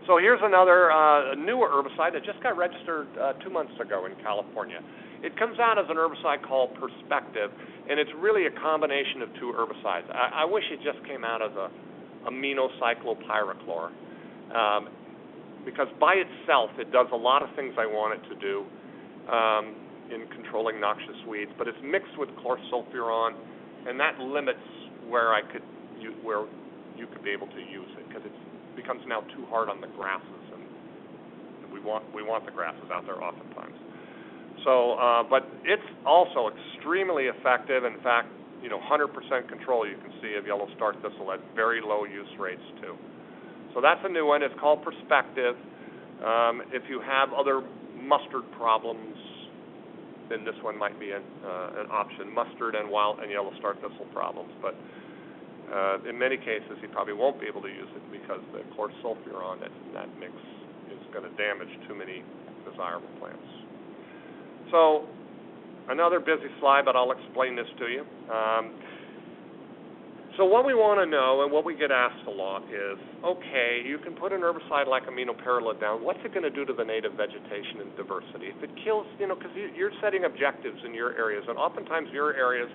S2: So here's another newer herbicide that just got registered 2 months ago in California. It comes out as an herbicide called Perspective, and it's really a combination of two herbicides. I wish it just came out as a aminocyclopyrachlor, because by itself it does a lot of things I want it to do in controlling noxious weeds, but it's mixed with chlorsulfuron, and that limits where you could be able to use it, because it becomes now too hard on the grasses, and we want the grasses out there oftentimes. So, but it's also extremely effective. In fact, 100% control you can see of yellow Starthistle at very low use rates too. So that's a new one. It's called Perspective. If you have other mustard problems, then this one might be an option. Mustard and yellow Starthistle problems, but in many cases you probably won't be able to use it because the chlorsulfuron that's in that mix is going to damage too many desirable plants. So another busy slide, but I'll explain this to you. So what we want to know, and what we get asked a lot is, okay, you can put an herbicide like aminopyrrolid down. What's it going to do to the native vegetation and diversity? If it kills, because you're setting objectives in your areas, and oftentimes your areas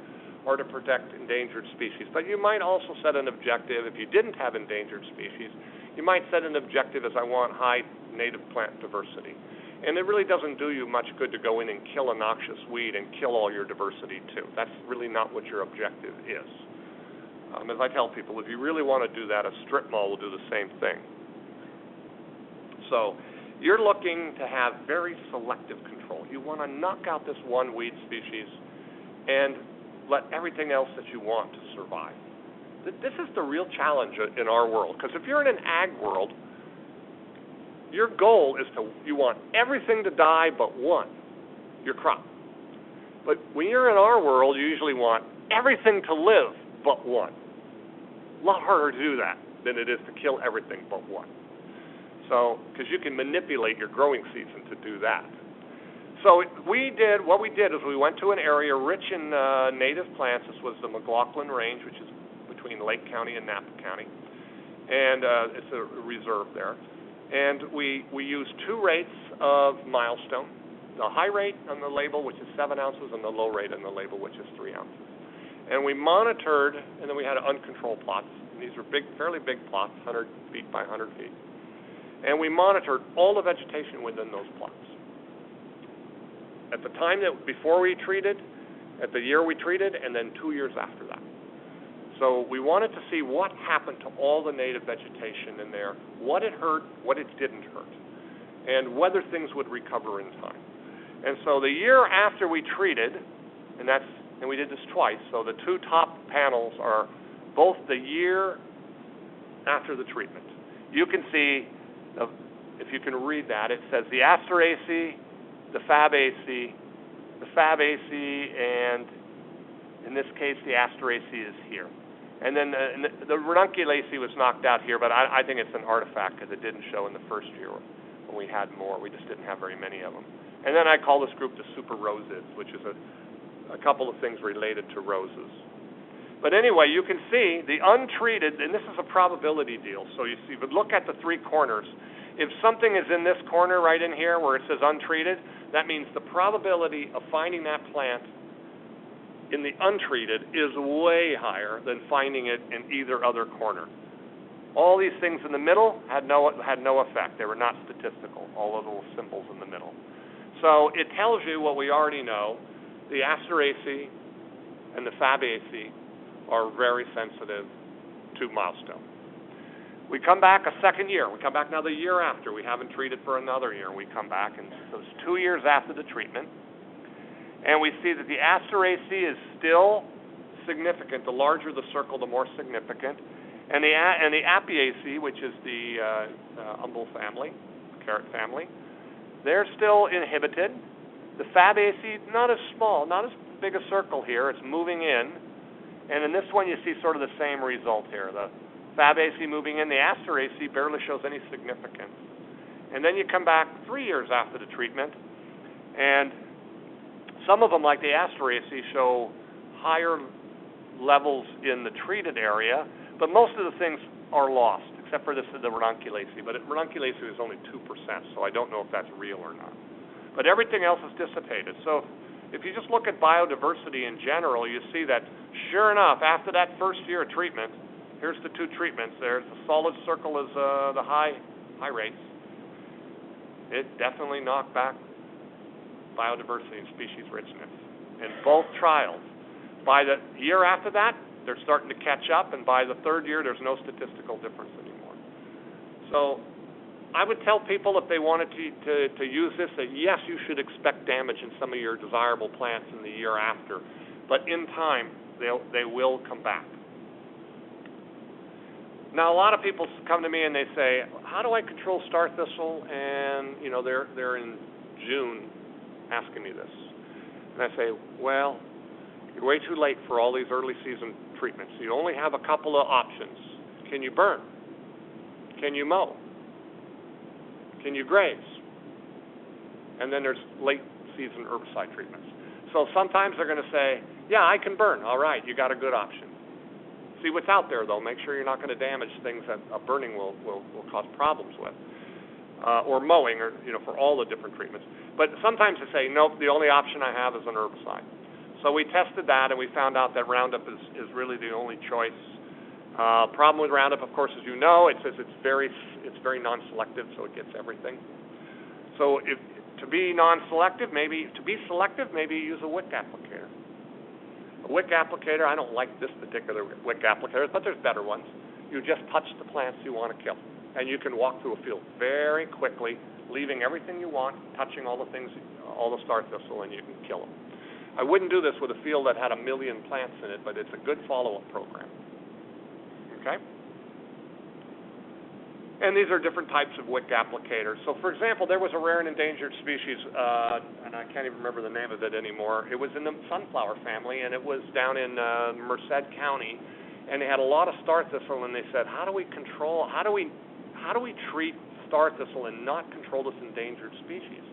S2: are to protect endangered species. But you might also set an objective, if you didn't have endangered species, you might set an objective as I want high native plant diversity. And it really doesn't do you much good to go in and kill a noxious weed and kill all your diversity too. That's really not what your objective is. As I tell people, if you really want to do that, a strip mall will do the same thing. So you're looking to have very selective control. You want to knock out this one weed species and let everything else that you want to survive. This is the real challenge in our world, because if you're in an ag world, your goal is you want everything to die but one, your crop. But when you're in our world, you usually want everything to live but one. A lot harder to do that than it is to kill everything but one. So, because you can manipulate your growing season to do that. So what we did is we went to an area rich in native plants. This was the McLaughlin Range, which is between Lake County and Napa County. And it's a reserve there. And we used two rates of Milestone. The high rate on the label, which is 7 ounces, and the low rate on the label, which is 3 ounces. And we monitored, and then we had uncontrolled plots. And these were fairly big plots, 100 feet by 100 feet. And we monitored all the vegetation within those plots. At the time before we treated, at the year we treated, and then 2 years after that. So we wanted to see what happened to all the native vegetation in there, what it hurt, what it didn't hurt. and whether things would recover in time. And so the year after we treated, and we did this twice, so the two top panels are both the year after the treatment. You can see, if you can read that, it says the Asteraceae, the Fabaceae, and in this case the Asteraceae is here. And then the Ranunculaceae was knocked out here, but I think it's an artifact because it didn't show in the first year when we had more. We just didn't have very many of them. And then I call this group the super roses, which is a couple of things related to roses. But anyway, you can see the untreated, and this is a probability deal. So you see, but look at the three corners. If something is in this corner right in here where it says untreated, that means the probability of finding that plant in the untreated is way higher than finding it in either other corner. All these things in the middle had no effect. They were not statistical, all the little symbols in the middle. So it tells you what we already know. The Asteraceae and the Fabaceae are very sensitive to milestone. We come back a second year. We come back now the year after. We haven't treated for another year. We come back, and so it's 2 years after the treatment. And we see that the Asteraceae is still significant. The larger the circle, the more significant. And the Apiaceae, which is the umbel family, carrot family, they're still inhibited. The Fabaceae, not as small, not as big a circle here. It's moving in. And in this one, you see sort of the same result here. The Fabaceae moving in. The Asteraceae barely shows any significance. And then you come back 3 years after the treatment, and some of them, like the Asteraceae, show higher levels in the treated area, but most of the things are lost, except for the Ranunculaceae. But Ranunculaceae is only 2%, so I don't know if that's real or not. But everything else is dissipated. So if you just look at biodiversity in general, you see that, sure enough, after that first year of treatment, here's the two treatments. There's the solid circle is the high rates. It definitely knocked back biodiversity and species richness in both trials. By the year after that, they're starting to catch up, and by the third year, there's no statistical difference anymore. So I would tell people if they wanted to use this that yes, you should expect damage in some of your desirable plants in the year after, but in time, they will come back. Now, a lot of people come to me and they say, how do I control Starthistle? And, they're in June asking me this. And I say, well, you're way too late for all these early season treatments. You only have a couple of options. Can you burn? Can you mow? Can you graze? And then there's late season herbicide treatments. So sometimes they're going to say, yeah, I can burn. All right, you got a good option. See what's out there, though. Make sure you're not going to damage things that burning will cause problems with. Or mowing, or for all the different treatments. But sometimes they say, nope, the only option I have is an herbicide. So we tested that, and we found out that Roundup is really the only choice. Problem with Roundup, of course, as you know, it says it's very non-selective, so it gets everything. So to be selective, maybe use a wick applicator. A wick applicator, I don't like this particular wick applicator, but there's better ones. You just touch the plants you want to kill. And you can walk through a field very quickly, leaving everything you want, touching all the things, all the Starthistle, and you can kill them. I wouldn't do this with a field that had 1 million plants in it, but it's a good follow-up program. Okay? And these are different types of wick applicators. So, for example, there was a rare and endangered species, and I can't even remember the name of it anymore. It was in the sunflower family, and it was down in Merced County, and they had a lot of Starthistle, and they said, how do we treat Starthistle and not control this endangered species?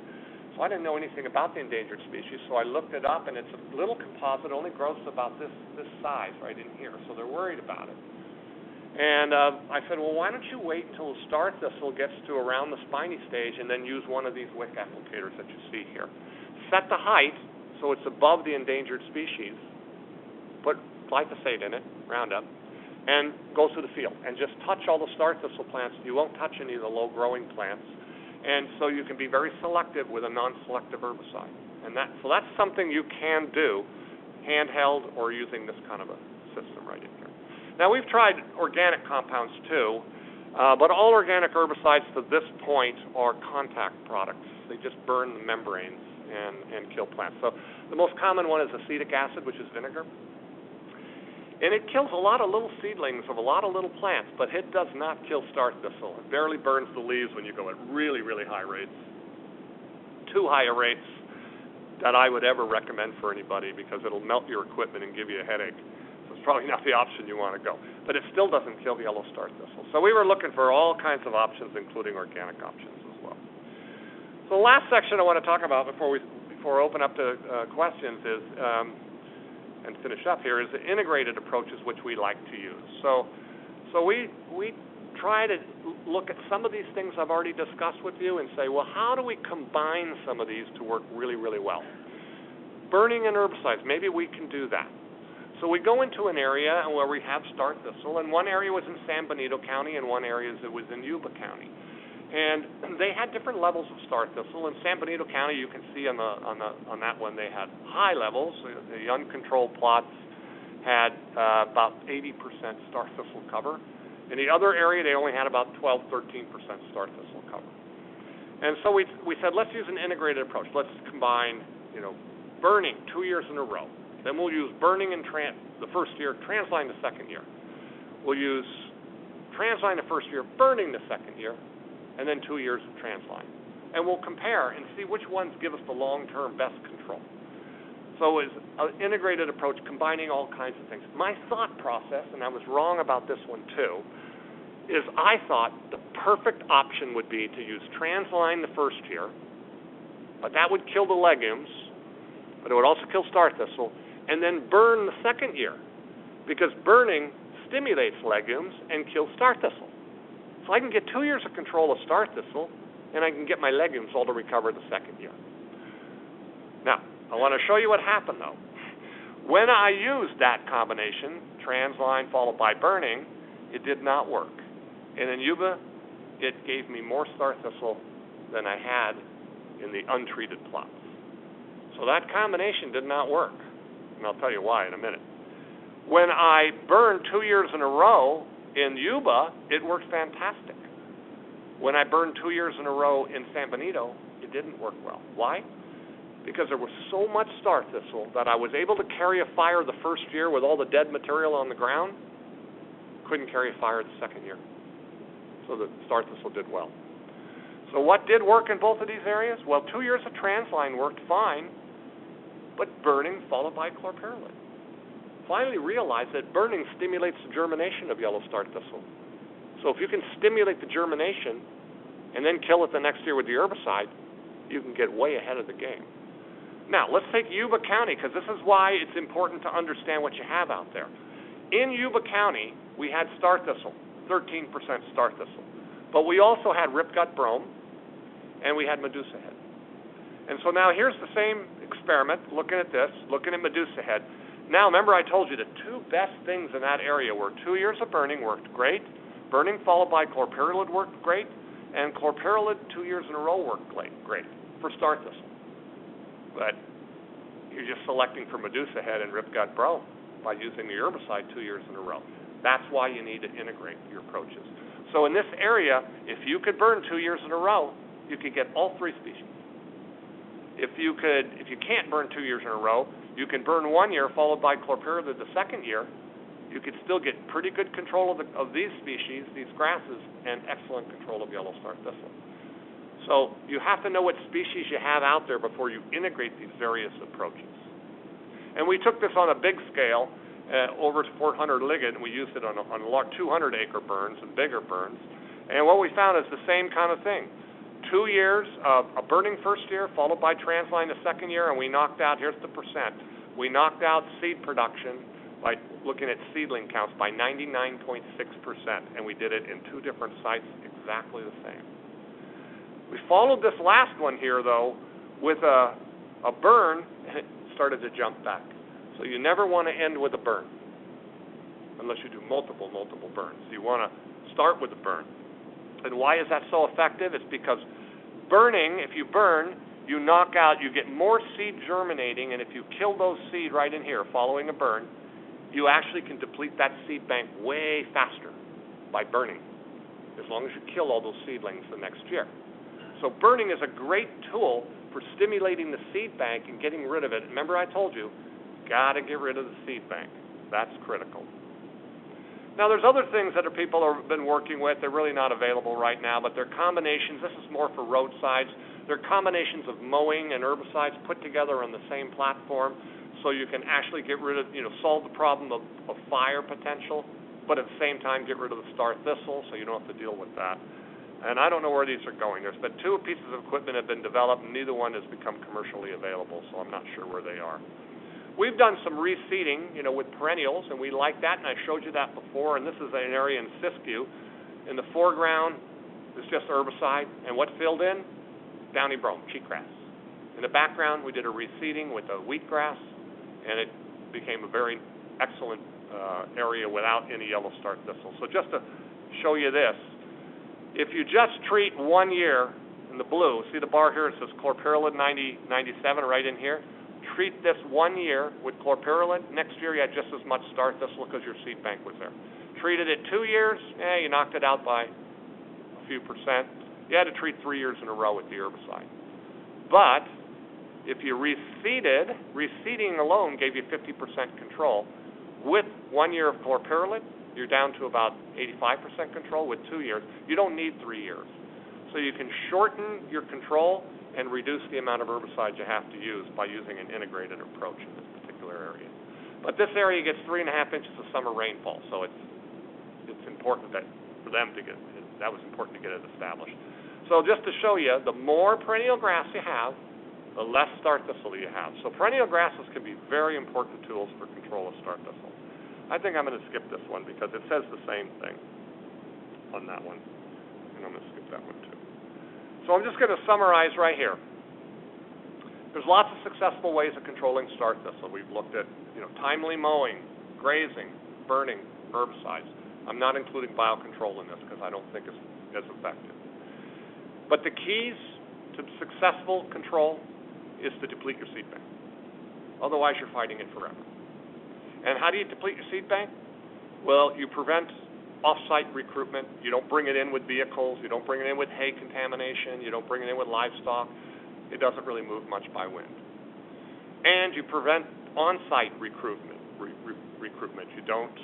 S2: So I didn't know anything about the endangered species, so I looked it up, and it's a little composite, only grows about this size right in here, so they're worried about it. And I said, well, why don't you wait until the Starthistle gets to around the spiny stage and then use one of these wick applicators that you see here. Set the height so it's above the endangered species, put glyphosate in it, Roundup, and go through the field and just touch all the Starthistle plants. You won't touch any of the low-growing plants. And so you can be very selective with a non-selective herbicide. And so that's something you can do, handheld or using this kind of a system right in here. Now, we've tried organic compounds, too. But all organic herbicides to this point are contact products. They just burn the membranes and kill plants. So the most common one is acetic acid, which is vinegar. And it kills a lot of little seedlings of a lot of little plants, but it does not kill Starthistle. It barely burns the leaves when you go at really, really high rates. Too high a rates that I would ever recommend for anybody because it'll melt your equipment and give you a headache. So it's probably not the option you want to go. But it still doesn't kill the yellow Starthistle. So we were looking for all kinds of options, including organic options as well. So the last section I want to talk about before we open up to questions is, and finish up here, is the integrated approaches which we like to use. So we try to look at some of these things I've already discussed with you and say, well, how do we combine some of these to work really, really well? Burning and herbicides, maybe we can do that. So we go into an area where we have Starthistle, and one area was in San Benito County and one area was in Yuba County. And they had different levels of Starthistle. In San Benito County, you can see on that one, they had high levels. The uncontrolled plots had about 80% Starthistle cover. In the other area, they only had about 12, 13% Starthistle cover. And so we said, let's use an integrated approach. Let's combine, burning 2 years in a row. Then we'll use burning in the first year, transline the second year. We'll use transline the first year, burning the second year, and then 2 years of transline. And we'll compare and see which ones give us the long-term best control. So it's an integrated approach combining all kinds of things. My thought process, and I was wrong about this one too, is I thought the perfect option would be to use transline the first year, but that would kill the legumes, but it would also kill Starthistle, and then burn the second year, because burning stimulates legumes and kills Starthistle. So I can get 2 years of control of Starthistle, and I can get my legumes all to recover the second year. Now, I want to show you what happened, though. When I used that combination, transline followed by burning, it did not work. And in Yuba, it gave me more Starthistle than I had in the untreated plots. So that combination did not work, and I'll tell you why in a minute. When I burned 2 years in a row in Yuba, it worked fantastic. When I burned 2 years in a row in San Benito, it didn't work well. Why? Because there was so much Starthistle that I was able to carry a fire the first year with all the dead material on the ground, couldn't carry a fire the second year. So the Starthistle did well. So what did work in both of these areas? Well, 2 years of transline worked fine, but burning followed by chlorpyrrolid. Finally realized that burning stimulates the germination of yellow Starthistle. So if you can stimulate the germination and then kill it the next year with the herbicide, you can get way ahead of the game. Now, let's take Yuba County, because this is why it's important to understand what you have out there. In Yuba County, we had Starthistle, 13% Starthistle. But we also had ripgut brome, and we had Medusa head. And so now here's the same experiment, looking at this, looking at Medusa head. Now, remember I told you the two best things in that area were 2 years of burning worked great, burning followed by chlorpyrrolid worked great, and chlorpyrrolid 2 years in a row worked great for Starthistle. But you're just selecting for Medusa head and ripgut brome by using the herbicide 2 years in a row. That's why you need to integrate your approaches. So in this area, if you could burn 2 years in a row, you could get all three species. If you can't burn 2 years in a row, you can burn 1 year followed by chlorpyrrolid the second year. You could still get pretty good control of these species, these grasses, and excellent control of yellow Starthistle. So you have to know what species you have out there before you integrate these various approaches. And we took this on a big scale over to 400 ligand, and we used it on 200-acre burns and bigger burns. And what we found is the same kind of thing. 2 years of a burning first year, followed by transline the second year, and we knocked out, here's the percent, we knocked out seed production by looking at seedling counts by 99.6%, and we did it in two different sites exactly the same. We followed this last one here, though, with a burn, and it started to jump back. So you never want to end with a burn unless you do multiple burns. You want to start with a burn. And why is that so effective? It's because burning, if you burn, you knock out, you get more seed germinating, and if you kill those seed right in here following a burn, you actually can deplete that seed bank way faster by burning as long as you kill all those seedlings the next year. So burning is a great tool for stimulating the seed bank and getting rid of it. Remember I told you, got to get rid of the seed bank. That's critical. Now there's other things that people have been working with. They're really not available right now, but they're combinations. This is more for roadsides. They're combinations of mowing and herbicides put together on the same platform, so you can actually get rid of, solve the problem of fire potential, but at the same time get rid of the Starthistle, so you don't have to deal with that. And I don't know where these are going. There's been 2 pieces of equipment that have been developed, and neither one has become commercially available, so I'm not sure where they are. We've done some reseeding, with perennials, and we like that, and I showed you that before, and this is an area in Siskiyou. In the foreground is just herbicide, and what filled in? Downy brome, cheatgrass. In the background, we did a reseeding with a wheatgrass, and it became a very excellent area without any yellow star thistle. So just to show you this, if you just treat 1 year in the blue, see the bar here, it says chlorpyrrolid 90-97 right in here. Treat this 1 year with chlorpyrrolid. Next year you had just as much star thistle because your seed bank was there. Treated it 2 years, you knocked it out by a few percent. You had to treat 3 years in a row with the herbicide. But if you reseeded, reseeding alone gave you 50% control. With 1 year of chlorpyrrolid, you're down to about 85% control. With 2 years, you don't need 3 years. So you can shorten your control and reduce the amount of herbicides you have to use by using an integrated approach in this particular area. But this area gets 3.5 inches of summer rainfall, so it's important that for them to get, that was important to get it established. So just to show you, the more perennial grass you have, the less Starthistle you have. So perennial grasses can be very important tools for control of Starthistle. I think I'm going to skip this one because it says the same thing on that one, and I'm going to skip that one too. So I'm just going to summarize right here. There's lots of successful ways of controlling Starthistle. We've looked at, timely mowing, grazing, burning, herbicides. I'm not including biocontrol in this because I don't think it's as effective. But the keys to successful control is to deplete your seed bank. Otherwise, you're fighting it forever. And how do you deplete your seed bank? Well, you prevent off-site recruitment. You don't bring it in with vehicles. You don't bring it in with hay contamination. You don't bring it in with livestock. It doesn't really move much by wind. And you prevent on-site recruitment. You don't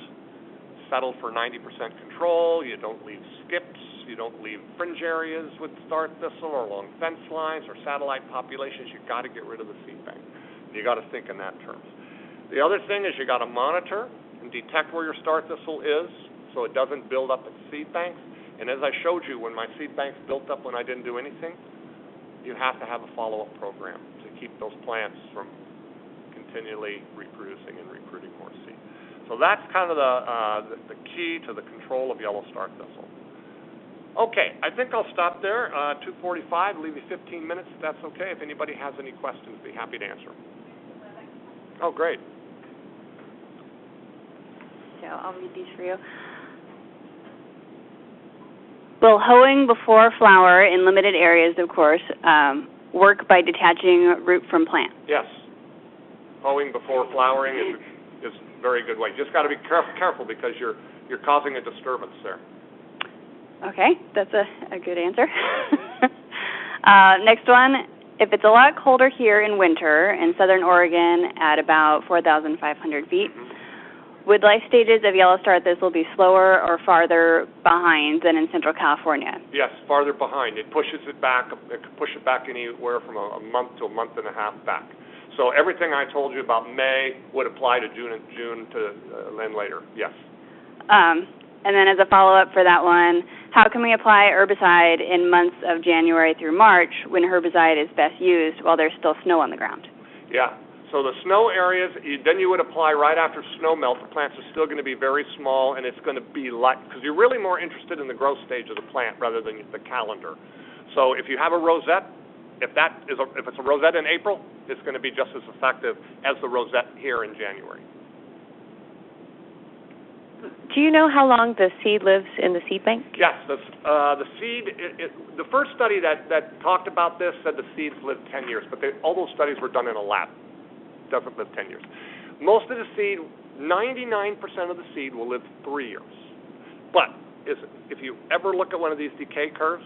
S2: settle for 90% control. You don't leave skips. You don't leave fringe areas with Starthistle or along fence lines or satellite populations. You've got to get rid of the seed bank. You've got to think in that terms. The other thing is you've got to monitor and detect where your Starthistle is so it doesn't build up its seed banks. And as I showed you, when my seed banks built up when I didn't do anything, you have to have a follow-up program to keep those plants from continually reproducing and recruiting more seed. So that's kind of the key to the control of yellow Starthistle. Okay, I think I'll stop there. 2:45, leave you 15 minutes if that's okay. If anybody has any questions, be happy to answer. Oh, great.
S1: So I'll read these for you. Will hoeing before flower in limited areas, of course, work by detaching root from plant?
S2: Yes. Hoeing before flowering is a very good way. You just got to be careful because you're causing a disturbance there.
S1: Okay, that's a good answer. Next one. If it's a lot colder here in winter in southern Oregon at about 4,500 feet, would life stages of yellow Starthistle be slower or farther behind than in central California?
S2: Yes, farther behind. It pushes it back. It can push it back anywhere from a month to a month and a half back. So everything I told you about May would apply to June to then later. Yes.
S1: And then as a follow-up for that one, how can we apply herbicide in months of January through March when herbicide is best used while there's still snow on the ground?
S2: Yeah. So the snow areas, then you would apply right after snow melt. The plants are still going to be very small, and it's going to be light because you're really more interested in the growth stage of the plant rather than the calendar. So if you have a rosette, if it's a rosette in April, it's going to be just as effective as the rosette here in January.
S4: Do you know how long the seed lives in the seed bank?
S2: Yes, the seed. The first study that talked about this said the seeds live 10 years, but all those studies were done in a lab. It doesn't live 10 years. Most of the seed, 99% of the seed will live 3 years. But is if you ever look at one of these decay curves,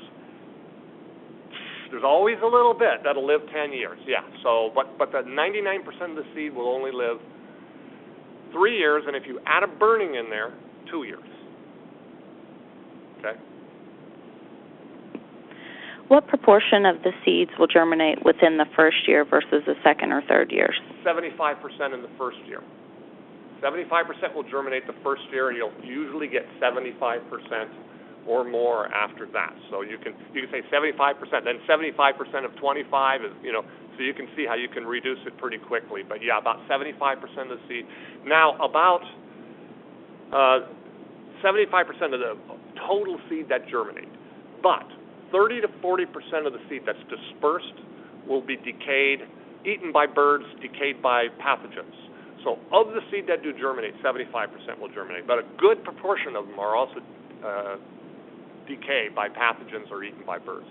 S2: there's always a little bit that'll live 10 years, yeah. So, but the 99% of the seed will only live 3 years, and if you add a burning in there, 2 years. Okay?
S4: What proportion of the seeds will germinate within the first year versus the second or third years?
S2: 75% in the first year. 75% will germinate the first year, and you'll usually get 75% or more after that. So you can say 75%, then 75% of 25 is, so you can see how you can reduce it pretty quickly. But yeah, about 75% of the seed. Now, about 75% of the total seed that germinate, but 30 to 40% of the seed that's dispersed will be decayed, eaten by birds, decayed by pathogens. So of the seed that do germinate, 75% will germinate, but a good proportion of them are also decayed by pathogens or eaten by birds.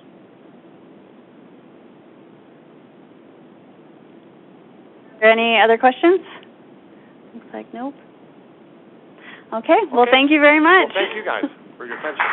S1: Are there any other questions? Looks like nope. Okay, well, thank you very much.
S2: Well, thank you guys for your attention.